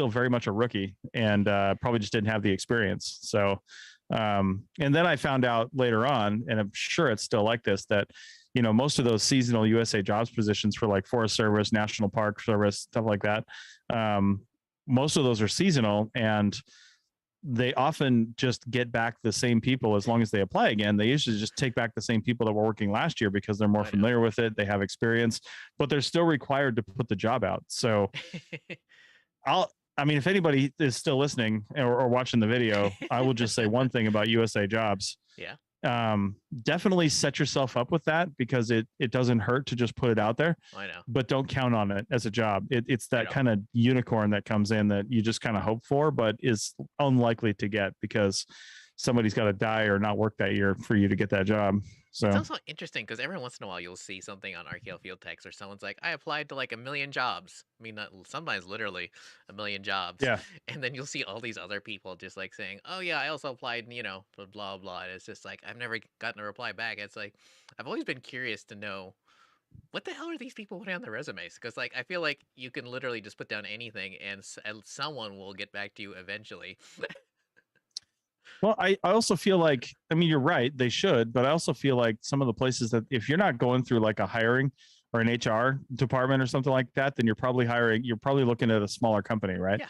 Speaker 4: very much a rookie, and probably just didn't have the experience. So, and then I found out later on, and I'm sure it's still like this, that most of those seasonal USA Jobs positions for like Forest Service, National Park Service, stuff like that, most of those are seasonal, and they often just get back the same people as long as they apply again. They usually just take back the same people that were working last year because they're more familiar with it. They have experience, but they're still required to put the job out. So if anybody is still listening or watching the video, I will just say one thing about USA Jobs.
Speaker 3: Yeah.
Speaker 4: Definitely set yourself up with that, because it doesn't hurt to just put it out there.
Speaker 3: I know.
Speaker 4: But don't count on it as a job. It's that kind of unicorn that comes in that you just kind of hope for, but is unlikely to get because somebody's got to die or not work that year for you to get that job. So
Speaker 3: it's also interesting because every once in a while you'll see something on Archaeology Field Text or someone's like, I applied to like 1 million jobs. I mean, sometimes literally 1 million jobs.
Speaker 4: Yeah.
Speaker 3: And then you'll see all these other people just like saying, oh yeah, I also applied, blah, blah. And it's just like, I've never gotten a reply back. It's like, I've always been curious to know, what the hell are these people putting on their resumes? Because like, I feel like you can literally just put down anything and someone will get back to you eventually.
Speaker 4: Well, I also feel like, you're right, they should, but I also feel like some of the places that if you're not going through like a hiring or an HR department or something like that, then you're probably looking at a smaller company, right?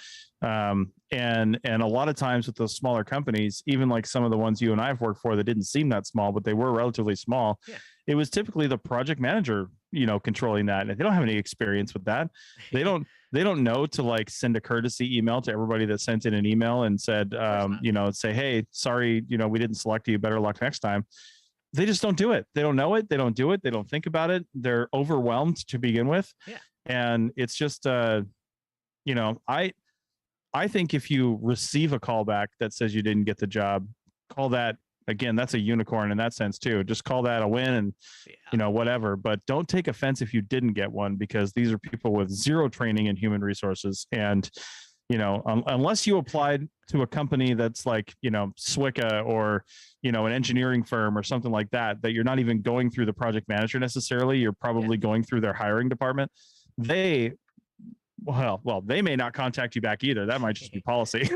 Speaker 4: Yeah. And a lot of times with those smaller companies, even like some of the ones you and I have worked for that didn't seem that small, but they were relatively small. Yeah. It was typically the project manager controlling that, and they don't have any experience with that. They don't know to like send a courtesy email to everybody that sent in an email and said, say, hey, sorry, we didn't select you. Better luck next time. They just don't do it. They don't know it. They don't do it. They don't think about it. They're overwhelmed to begin with.
Speaker 3: Yeah.
Speaker 4: And it's just, I think if you receive a callback that says you didn't get the job, call that, again, that's a unicorn in that sense too. Just call that a win and, whatever. But don't take offense if you didn't get one, because these are people with zero training in human resources. And, unless you applied to a company that's like, Swika or, an engineering firm or something like that, that you're not even going through the project manager necessarily, you're probably going through their hiring department. They may not contact you back either. That might just be policy.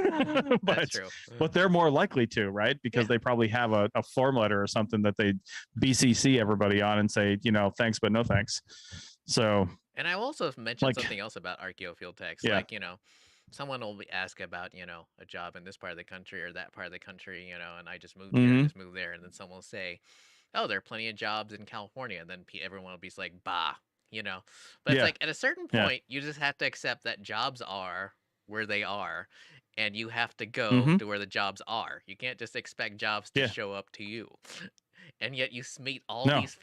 Speaker 4: but they're more likely to, right? Because they probably have a form letter or something that they BCC everybody on and say, thanks, but no thanks. So,
Speaker 3: and I also mentioned something else about Archeo Field Techs. Like, someone will ask about, a job in this part of the country or that part of the country, and I just moved here, just moved there. And then someone will say, oh, there are plenty of jobs in California. And then everyone will be like, bah. But it's like at a certain point, you just have to accept that jobs are where they are, and you have to go to where the jobs are. You can't just expect jobs to show up to you. And yet you meet all these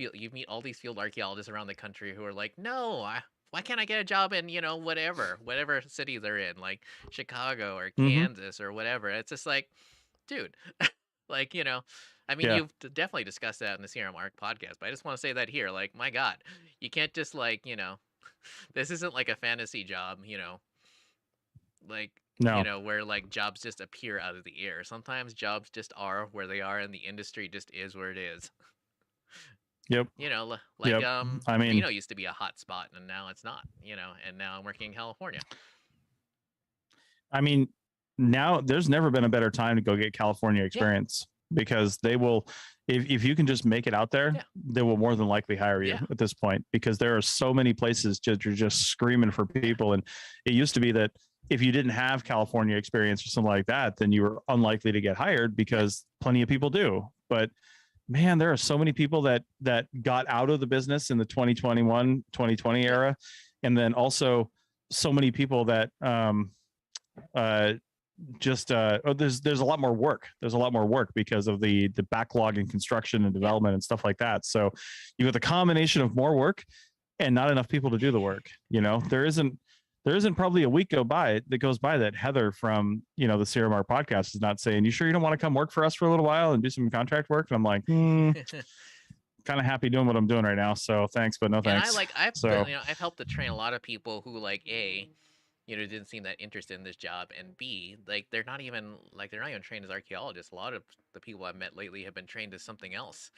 Speaker 3: field archaeologists around the country who are like, no, why can't I get a job in, whatever city they're in, like Chicago or Kansas or whatever. It's just like, dude, like, I mean, you've definitely discussed that in the CRM Arc podcast, but I just want to say that here, like, my God, you can't just like, this isn't like a fantasy job, like, where like jobs just appear out of the air. Sometimes jobs just are where they are, and the industry just is where it is.
Speaker 4: Yep.
Speaker 3: I mean, Reno used to be a hot spot, and now it's not, and now I'm working in California.
Speaker 4: I mean, now there's never been a better time to go get California experience. Because they will, if you can just make it out there, they will more than likely hire you at this point, because there are so many places you're just screaming for people. And it used to be that if you didn't have California experience or something like that, then you were unlikely to get hired, because plenty of people do. But man, there are so many people that got out of the business in the 2020 era. And then also so many people that, there's a lot more work. There's a lot more work because of the backlog in construction and development and stuff like that. So you got the combination of more work and not enough people to do the work. There isn't probably a week that goes by that Heather from the CRMR podcast is not saying, you sure you don't want to come work for us for a little while and do some contract work? And I'm like, kind of happy doing what I'm doing right now. So thanks, but no thanks.
Speaker 3: And I've helped to train a lot of people who didn't seem that interested in this job, and B, they're not even trained as archaeologists. A lot of the people I've met lately have been trained as something else,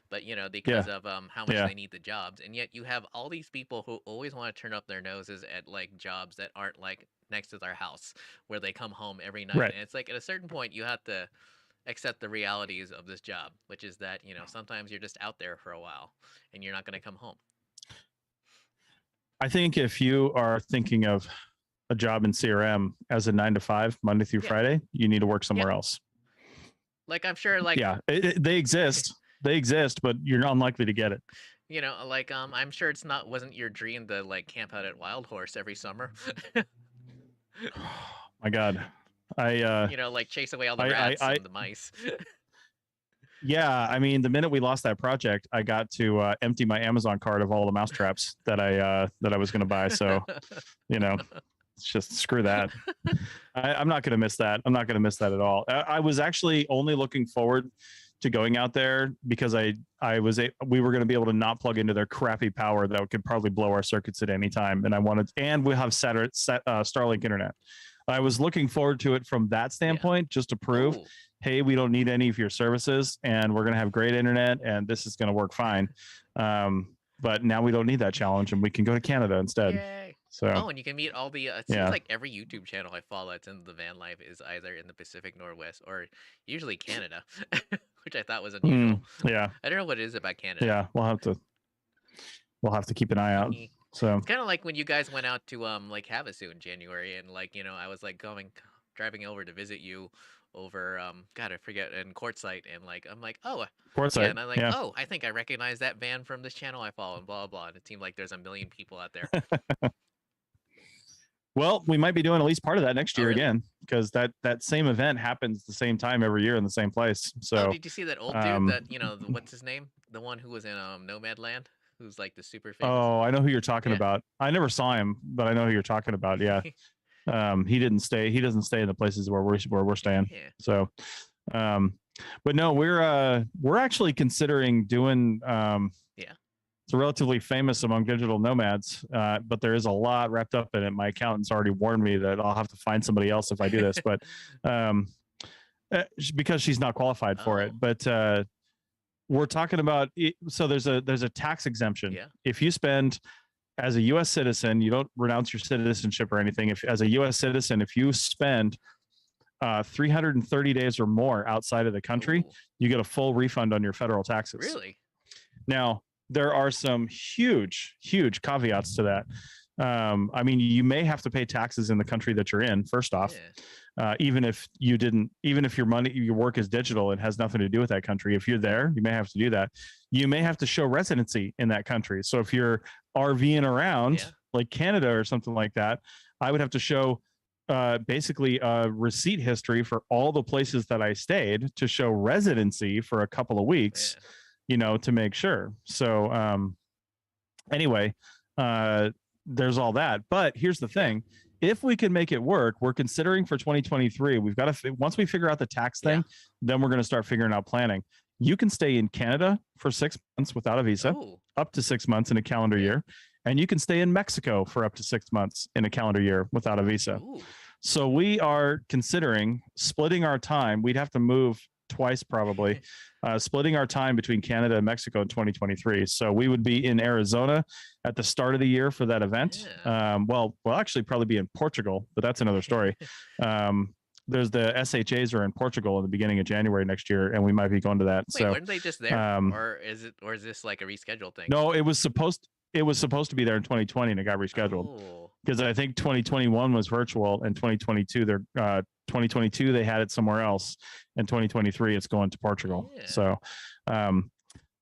Speaker 3: but because of how much they need the jobs. And yet you have all these people who always want to turn up their noses at like jobs that aren't like next to their house, where they come home every night. And it's like at a certain point you have to accept the realities of this job, which is that sometimes you're just out there for a while and you're not going to come home.
Speaker 4: I think if you are thinking of a job in CRM as a 9 to 5 Monday through Friday, you need to work somewhere else.
Speaker 3: Like, I'm sure
Speaker 4: they exist, but you're not unlikely to get it.
Speaker 3: I'm sure wasn't your dream to like camp out at Wild Horse every summer.
Speaker 4: My God.
Speaker 3: Like chase away all the rats and the mice.
Speaker 4: Yeah, I mean, the minute we lost that project, I got to empty my Amazon cart of all the mousetraps that I was going to buy. So, it's just screw that. I'm not going to miss that. I'm not going to miss that at all. I was actually only looking forward to going out there because we were going to be able to not plug into their crappy power that could probably blow our circuits at any time. And we have Starlink internet. I was looking forward to it from that standpoint, just to prove, hey, we don't need any of your services and we're going to have great internet and this is going to work fine. But now we don't need that challenge and we can go to Canada instead.
Speaker 3: Yay.
Speaker 4: So,
Speaker 3: and you can meet all the, it seems like every YouTube channel I follow that's in the van life is either in the Pacific Northwest or usually Canada, which I thought was unusual.
Speaker 4: Yeah.
Speaker 3: I don't know what it is about Canada.
Speaker 4: Yeah. We'll have to keep an eye out. So
Speaker 3: it's kind of like when you guys went out to Lake Havasu in January and I was like driving over to visit you over God, I forget, in Quartzsite, and like I'm like, oh,
Speaker 4: Quartzsite,
Speaker 3: yeah, and I'm like,
Speaker 4: yeah.
Speaker 3: oh, I think I recognize that van from this channel I follow, and blah blah. And it seemed like there's a million people out there.
Speaker 4: Well, we might be doing at least part of that next
Speaker 3: Oh,
Speaker 4: year
Speaker 3: really?
Speaker 4: again, because that same event happens the same time every year in the same place.
Speaker 3: Oh,
Speaker 4: So,
Speaker 3: did you see that old dude that what's his name? The one who was in Nomadland, who's like the super famous.
Speaker 4: oh, I know who you're talking
Speaker 3: Yeah.
Speaker 4: about. I never saw him, but I know who you're talking about. Yeah. He didn't stay. He doesn't stay in the places where we're staying.
Speaker 3: Yeah.
Speaker 4: So, but no, we're actually considering doing.
Speaker 3: Yeah.
Speaker 4: It's relatively famous among digital nomads, but there is a lot wrapped up in it. My accountant's already warned me that I'll have to find somebody else if I do this, but because she's not qualified for it. But we're talking about it, so there's a tax exemption.
Speaker 3: Yeah.
Speaker 4: If you spend as a U.S. citizen, you don't renounce your citizenship or anything. If as a U.S. citizen, if you spend 330 days or more outside of the country,
Speaker 3: Ooh.
Speaker 4: you get a full refund on your federal taxes.
Speaker 3: Really?
Speaker 4: Now, there are some huge caveats to that. I mean, you may have to pay taxes in the country that you're in, first off.
Speaker 3: Yeah.
Speaker 4: Even if your work is digital and has nothing to do with that country. If you're there, you may have to do that. You may have to show residency in that country. So if you're RVing around like Canada or something like that, I would have to show basically a receipt history for all the places that I stayed to show residency for a couple of weeks, to make sure. So anyway, there's all that. But here's the thing. If we can make it work, we're considering for 2023, we've got to, once we figure out the tax thing, then we're going to start figuring out planning. You can stay in Canada for 6 months without a visa, up to 6 months in a calendar year. And you can stay in Mexico for up to 6 months in a calendar year without a visa. So we are considering splitting our time. We'd have to move twice probably, splitting our time between Canada and Mexico in 2023. So we would be in Arizona at the start of the year for that event. We'll actually probably be in Portugal, but that's another story. There's the SHAs are in Portugal in the beginning of January next year, and we might be going to that.
Speaker 3: Wait, weren't they just there, or is this like a rescheduled thing?
Speaker 4: No, it was supposed to be there in 2020, and it got rescheduled because I think 2021 was virtual, and 2022 they had it somewhere else, and 2023 it's going to Portugal. So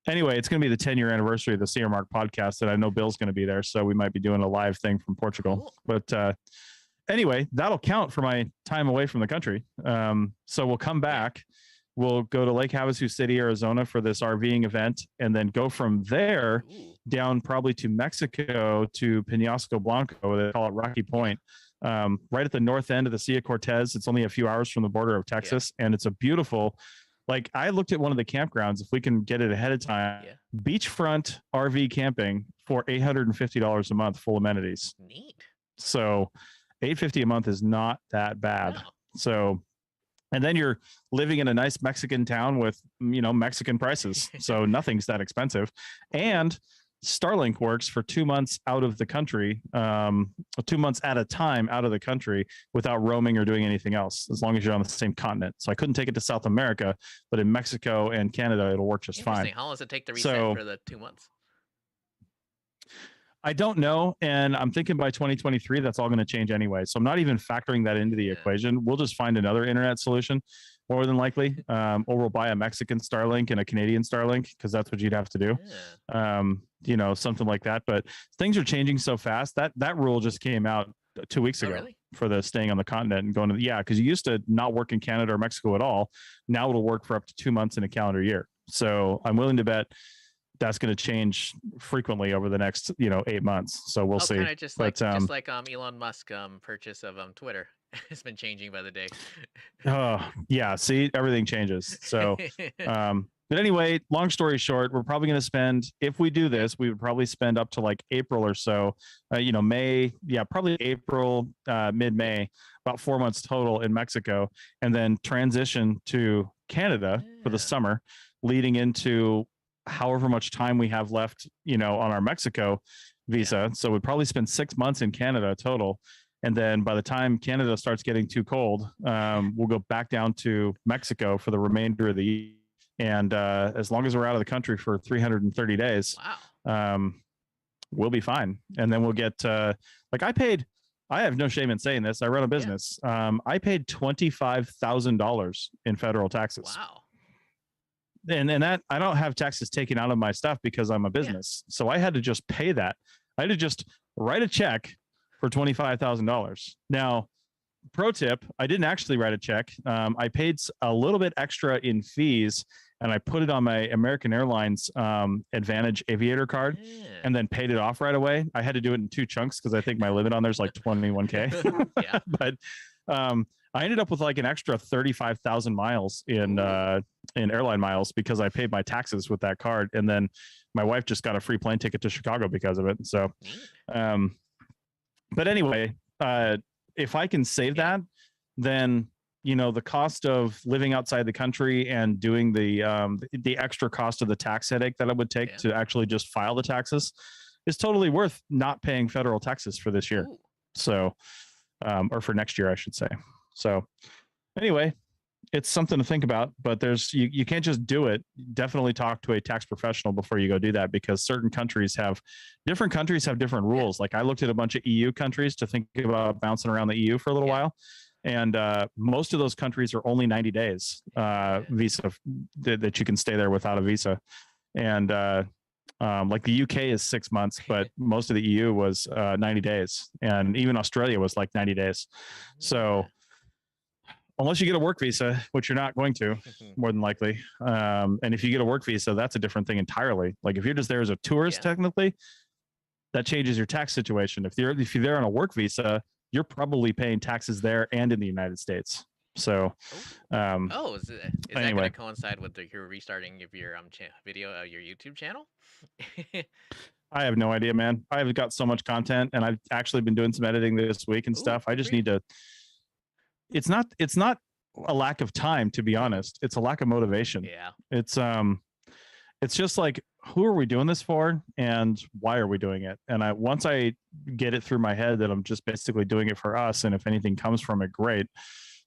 Speaker 4: anyway, it's going to be the 10-year anniversary of the Sierra Mark podcast, and I know Bill's going to be there, so we might be doing a live thing from Portugal. But anyway, that'll count for my time away from the country. So we'll come back. We'll go to Lake Havasu City, Arizona for this RVing event, and then go from there down probably to Mexico to Penasco Blanco. They call it Rocky Point, right at the north end of the Sea Cortez. It's only a few hours from the border of Texas, and it's a beautiful, like I looked at one of the campgrounds, if we can get it ahead of time, beachfront RV camping for $850 a month, full amenities.
Speaker 3: Neat.
Speaker 4: So $850 a month is not that bad.
Speaker 3: No.
Speaker 4: So, and then you're living in a nice Mexican town with, Mexican prices. So nothing's that expensive. And Starlink works for 2 months out of the country, 2 months at a time out of the country without roaming or doing anything else, as long as you're on the same continent. So I couldn't take it to South America, but in Mexico and Canada, it'll work just fine.
Speaker 3: How long does it take to reset for the 2 months?
Speaker 4: I don't know. And I'm thinking by 2023, that's all going to change anyway. So I'm not even factoring that into the equation. We'll just find another internet solution more than likely. Or we'll buy a Mexican Starlink and a Canadian Starlink, because that's what you'd have to do. Something like that. But things are changing so fast. That rule just came out 2 weeks ago for the staying on the continent and going to, because you used to not work in Canada or Mexico at all. Now it'll work for up to 2 months in a calendar year. So I'm willing to bet that's going to change frequently over the next 8 months. So we'll see.
Speaker 3: Just like Elon Musk purchase of Twitter. It's been changing by the day. See, everything changes. So but anyway, long story short, we're probably going to spend, if we do this, we would probably spend up to like April or so, May, probably April, mid-May, about 4 months total in Mexico, and then transition to Canada for the summer, leading into however much time we have left, on our Mexico visa. So we'd probably spend 6 months in Canada total. And then by the time Canada starts getting too cold, we'll go back down to Mexico for the remainder of the year. And as long as we're out of the country for 330 days, we'll be fine. And then we'll get, I paid
Speaker 4: I have no shame in saying this. I run a business. I paid $25,000 in federal taxes.
Speaker 3: Wow.
Speaker 4: And that I don't have taxes taken out of my stuff because I'm a business. So I had to just pay that. I had to just write a check for $25,000. Now, pro tip, I didn't actually write a check. I paid a little bit extra in fees and I put it on my American Airlines Advantage Aviator card and then paid it off right away. I had to do it in 2 chunks because I think my limit on there's like 21K.
Speaker 3: Yeah.
Speaker 4: But I ended up with like an extra 35,000 miles in airline miles because I paid my taxes with that card. And then my wife just got a free plane ticket to Chicago because of it. So, but anyway, if I can save that, then the cost of living outside the country and doing the extra cost of the tax headache that it would take to actually just file the taxes is totally worth not paying federal taxes for this year.
Speaker 3: Ooh.
Speaker 4: So, or for next year, I should say. So anyway, it's something to think about, but you can't just do it. Definitely talk to a tax professional before you go do that, because different countries have different rules. Like I looked at a bunch of EU countries to think about bouncing around the EU for a little while. And most of those countries are only 90 days visa that you can stay there without a visa. And like the UK is 6 months, but most of the EU was 90 days. And even Australia was like 90 days. So unless you get a work visa, which you're not going to, more than likely. And if you get a work visa, that's a different thing entirely. Like if you're just there as a tourist, technically, that changes your tax situation. If you're there on a work visa, you're probably paying taxes there and in the United States. So,
Speaker 3: is that going to coincide with your restarting of your video, your YouTube channel?
Speaker 4: I have no idea, man. I've got so much content, and I've actually been doing some editing this week and stuff. I just need to. It's not a lack of time, to be honest. It's a lack of motivation.
Speaker 3: Yeah.
Speaker 4: It's just like, who are we doing this for, and why are we doing it? And once I get it through my head that I'm just basically doing it for us, and if anything comes from it, great.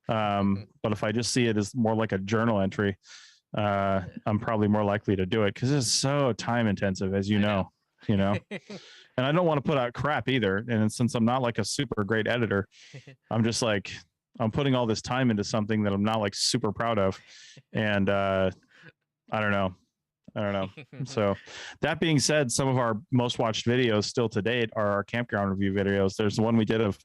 Speaker 4: But if I just see it as more like a journal entry, I'm probably more likely to do it because it's so time intensive, as you know. And I don't want to put out crap either. And since I'm not like a super great editor, I'm just like, I'm putting all this time into something that I'm not like super proud of. And I don't know. So that being said, some of our most watched videos still to date are our campground review videos. There's the one we did of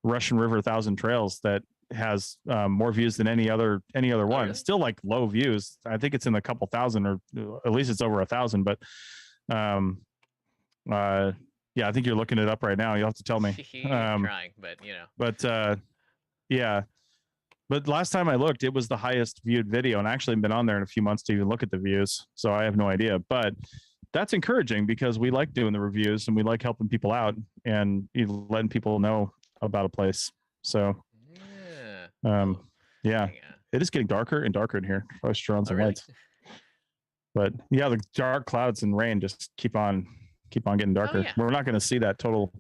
Speaker 4: Russian River 1,000 Trails that has more views than any other one. Really? It's still like low views. I think it's in a couple thousand, or at least it's over 1,000. But yeah, I think you're looking it up right now. You'll have to tell me.
Speaker 3: I'm trying, but
Speaker 4: But yeah. But last time I looked, it was the highest viewed video, and I actually haven't been on there in a few months to even look at the views. So I have no idea, but that's encouraging because we like doing the reviews and we like helping people out and letting people know about a place. So, yeah, it is getting darker and darker in here. I should turn on some lights. But yeah, the dark clouds and rain just keep on getting darker. We're not going to see that total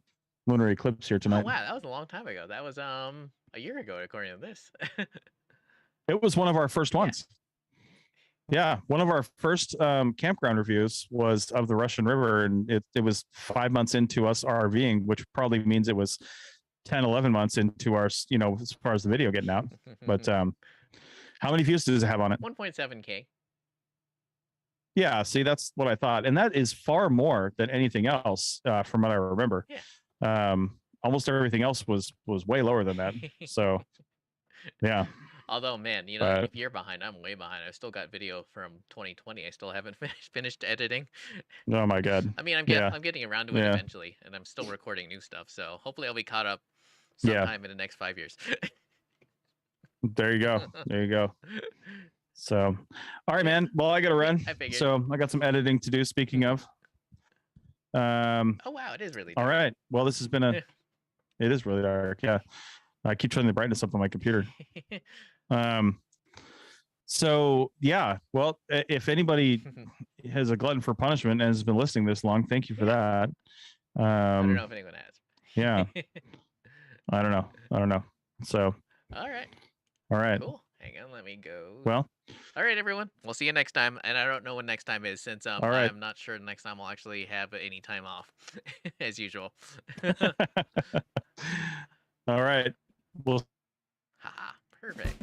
Speaker 4: lunar eclipse here tonight.
Speaker 3: Oh, wow, that was a long time ago. That was a year ago, according to this.
Speaker 4: It was one of our first ones. Yeah, one of our first campground reviews was of the Russian River, and it was 5 months into us RVing, which probably means it was 10, 11 months into our, as far as the video getting out. But how many views does it have on it?
Speaker 3: 1.7K.
Speaker 4: Yeah, see, that's what I thought. And that is far more than anything else from what I remember.
Speaker 3: Yeah.
Speaker 4: Almost everything else was way lower than that. So, yeah.
Speaker 3: Although, man, if you're behind, I'm way behind. I've still got video from 2020. I still haven't finished editing.
Speaker 4: Oh my God.
Speaker 3: I mean, I'm getting around to it eventually, and I'm still recording new stuff. So hopefully, I'll be caught up sometime in the next 5 years.
Speaker 4: There you go. There you go. So, all right, man. Well, I got to run.
Speaker 3: I figured.
Speaker 4: So I got some editing to do. Speaking of.
Speaker 3: Oh wow, it is really dark.
Speaker 4: All right. Well, this has been it is really dark. Yeah. I keep turning the brightness up on my computer. So yeah, well, if anybody has a glutton for punishment and has been listening this long, thank you for that.
Speaker 3: I don't know if anyone has.
Speaker 4: Yeah. I don't know. So.
Speaker 3: All right.
Speaker 4: Cool.
Speaker 3: Hang on, let me go.
Speaker 4: Well.
Speaker 3: All right, everyone. We'll see you next time. And I don't know when next time is, since I'm not sure the next time I'll actually have any time off, as usual.
Speaker 4: All right. Well,
Speaker 3: Haha, perfect.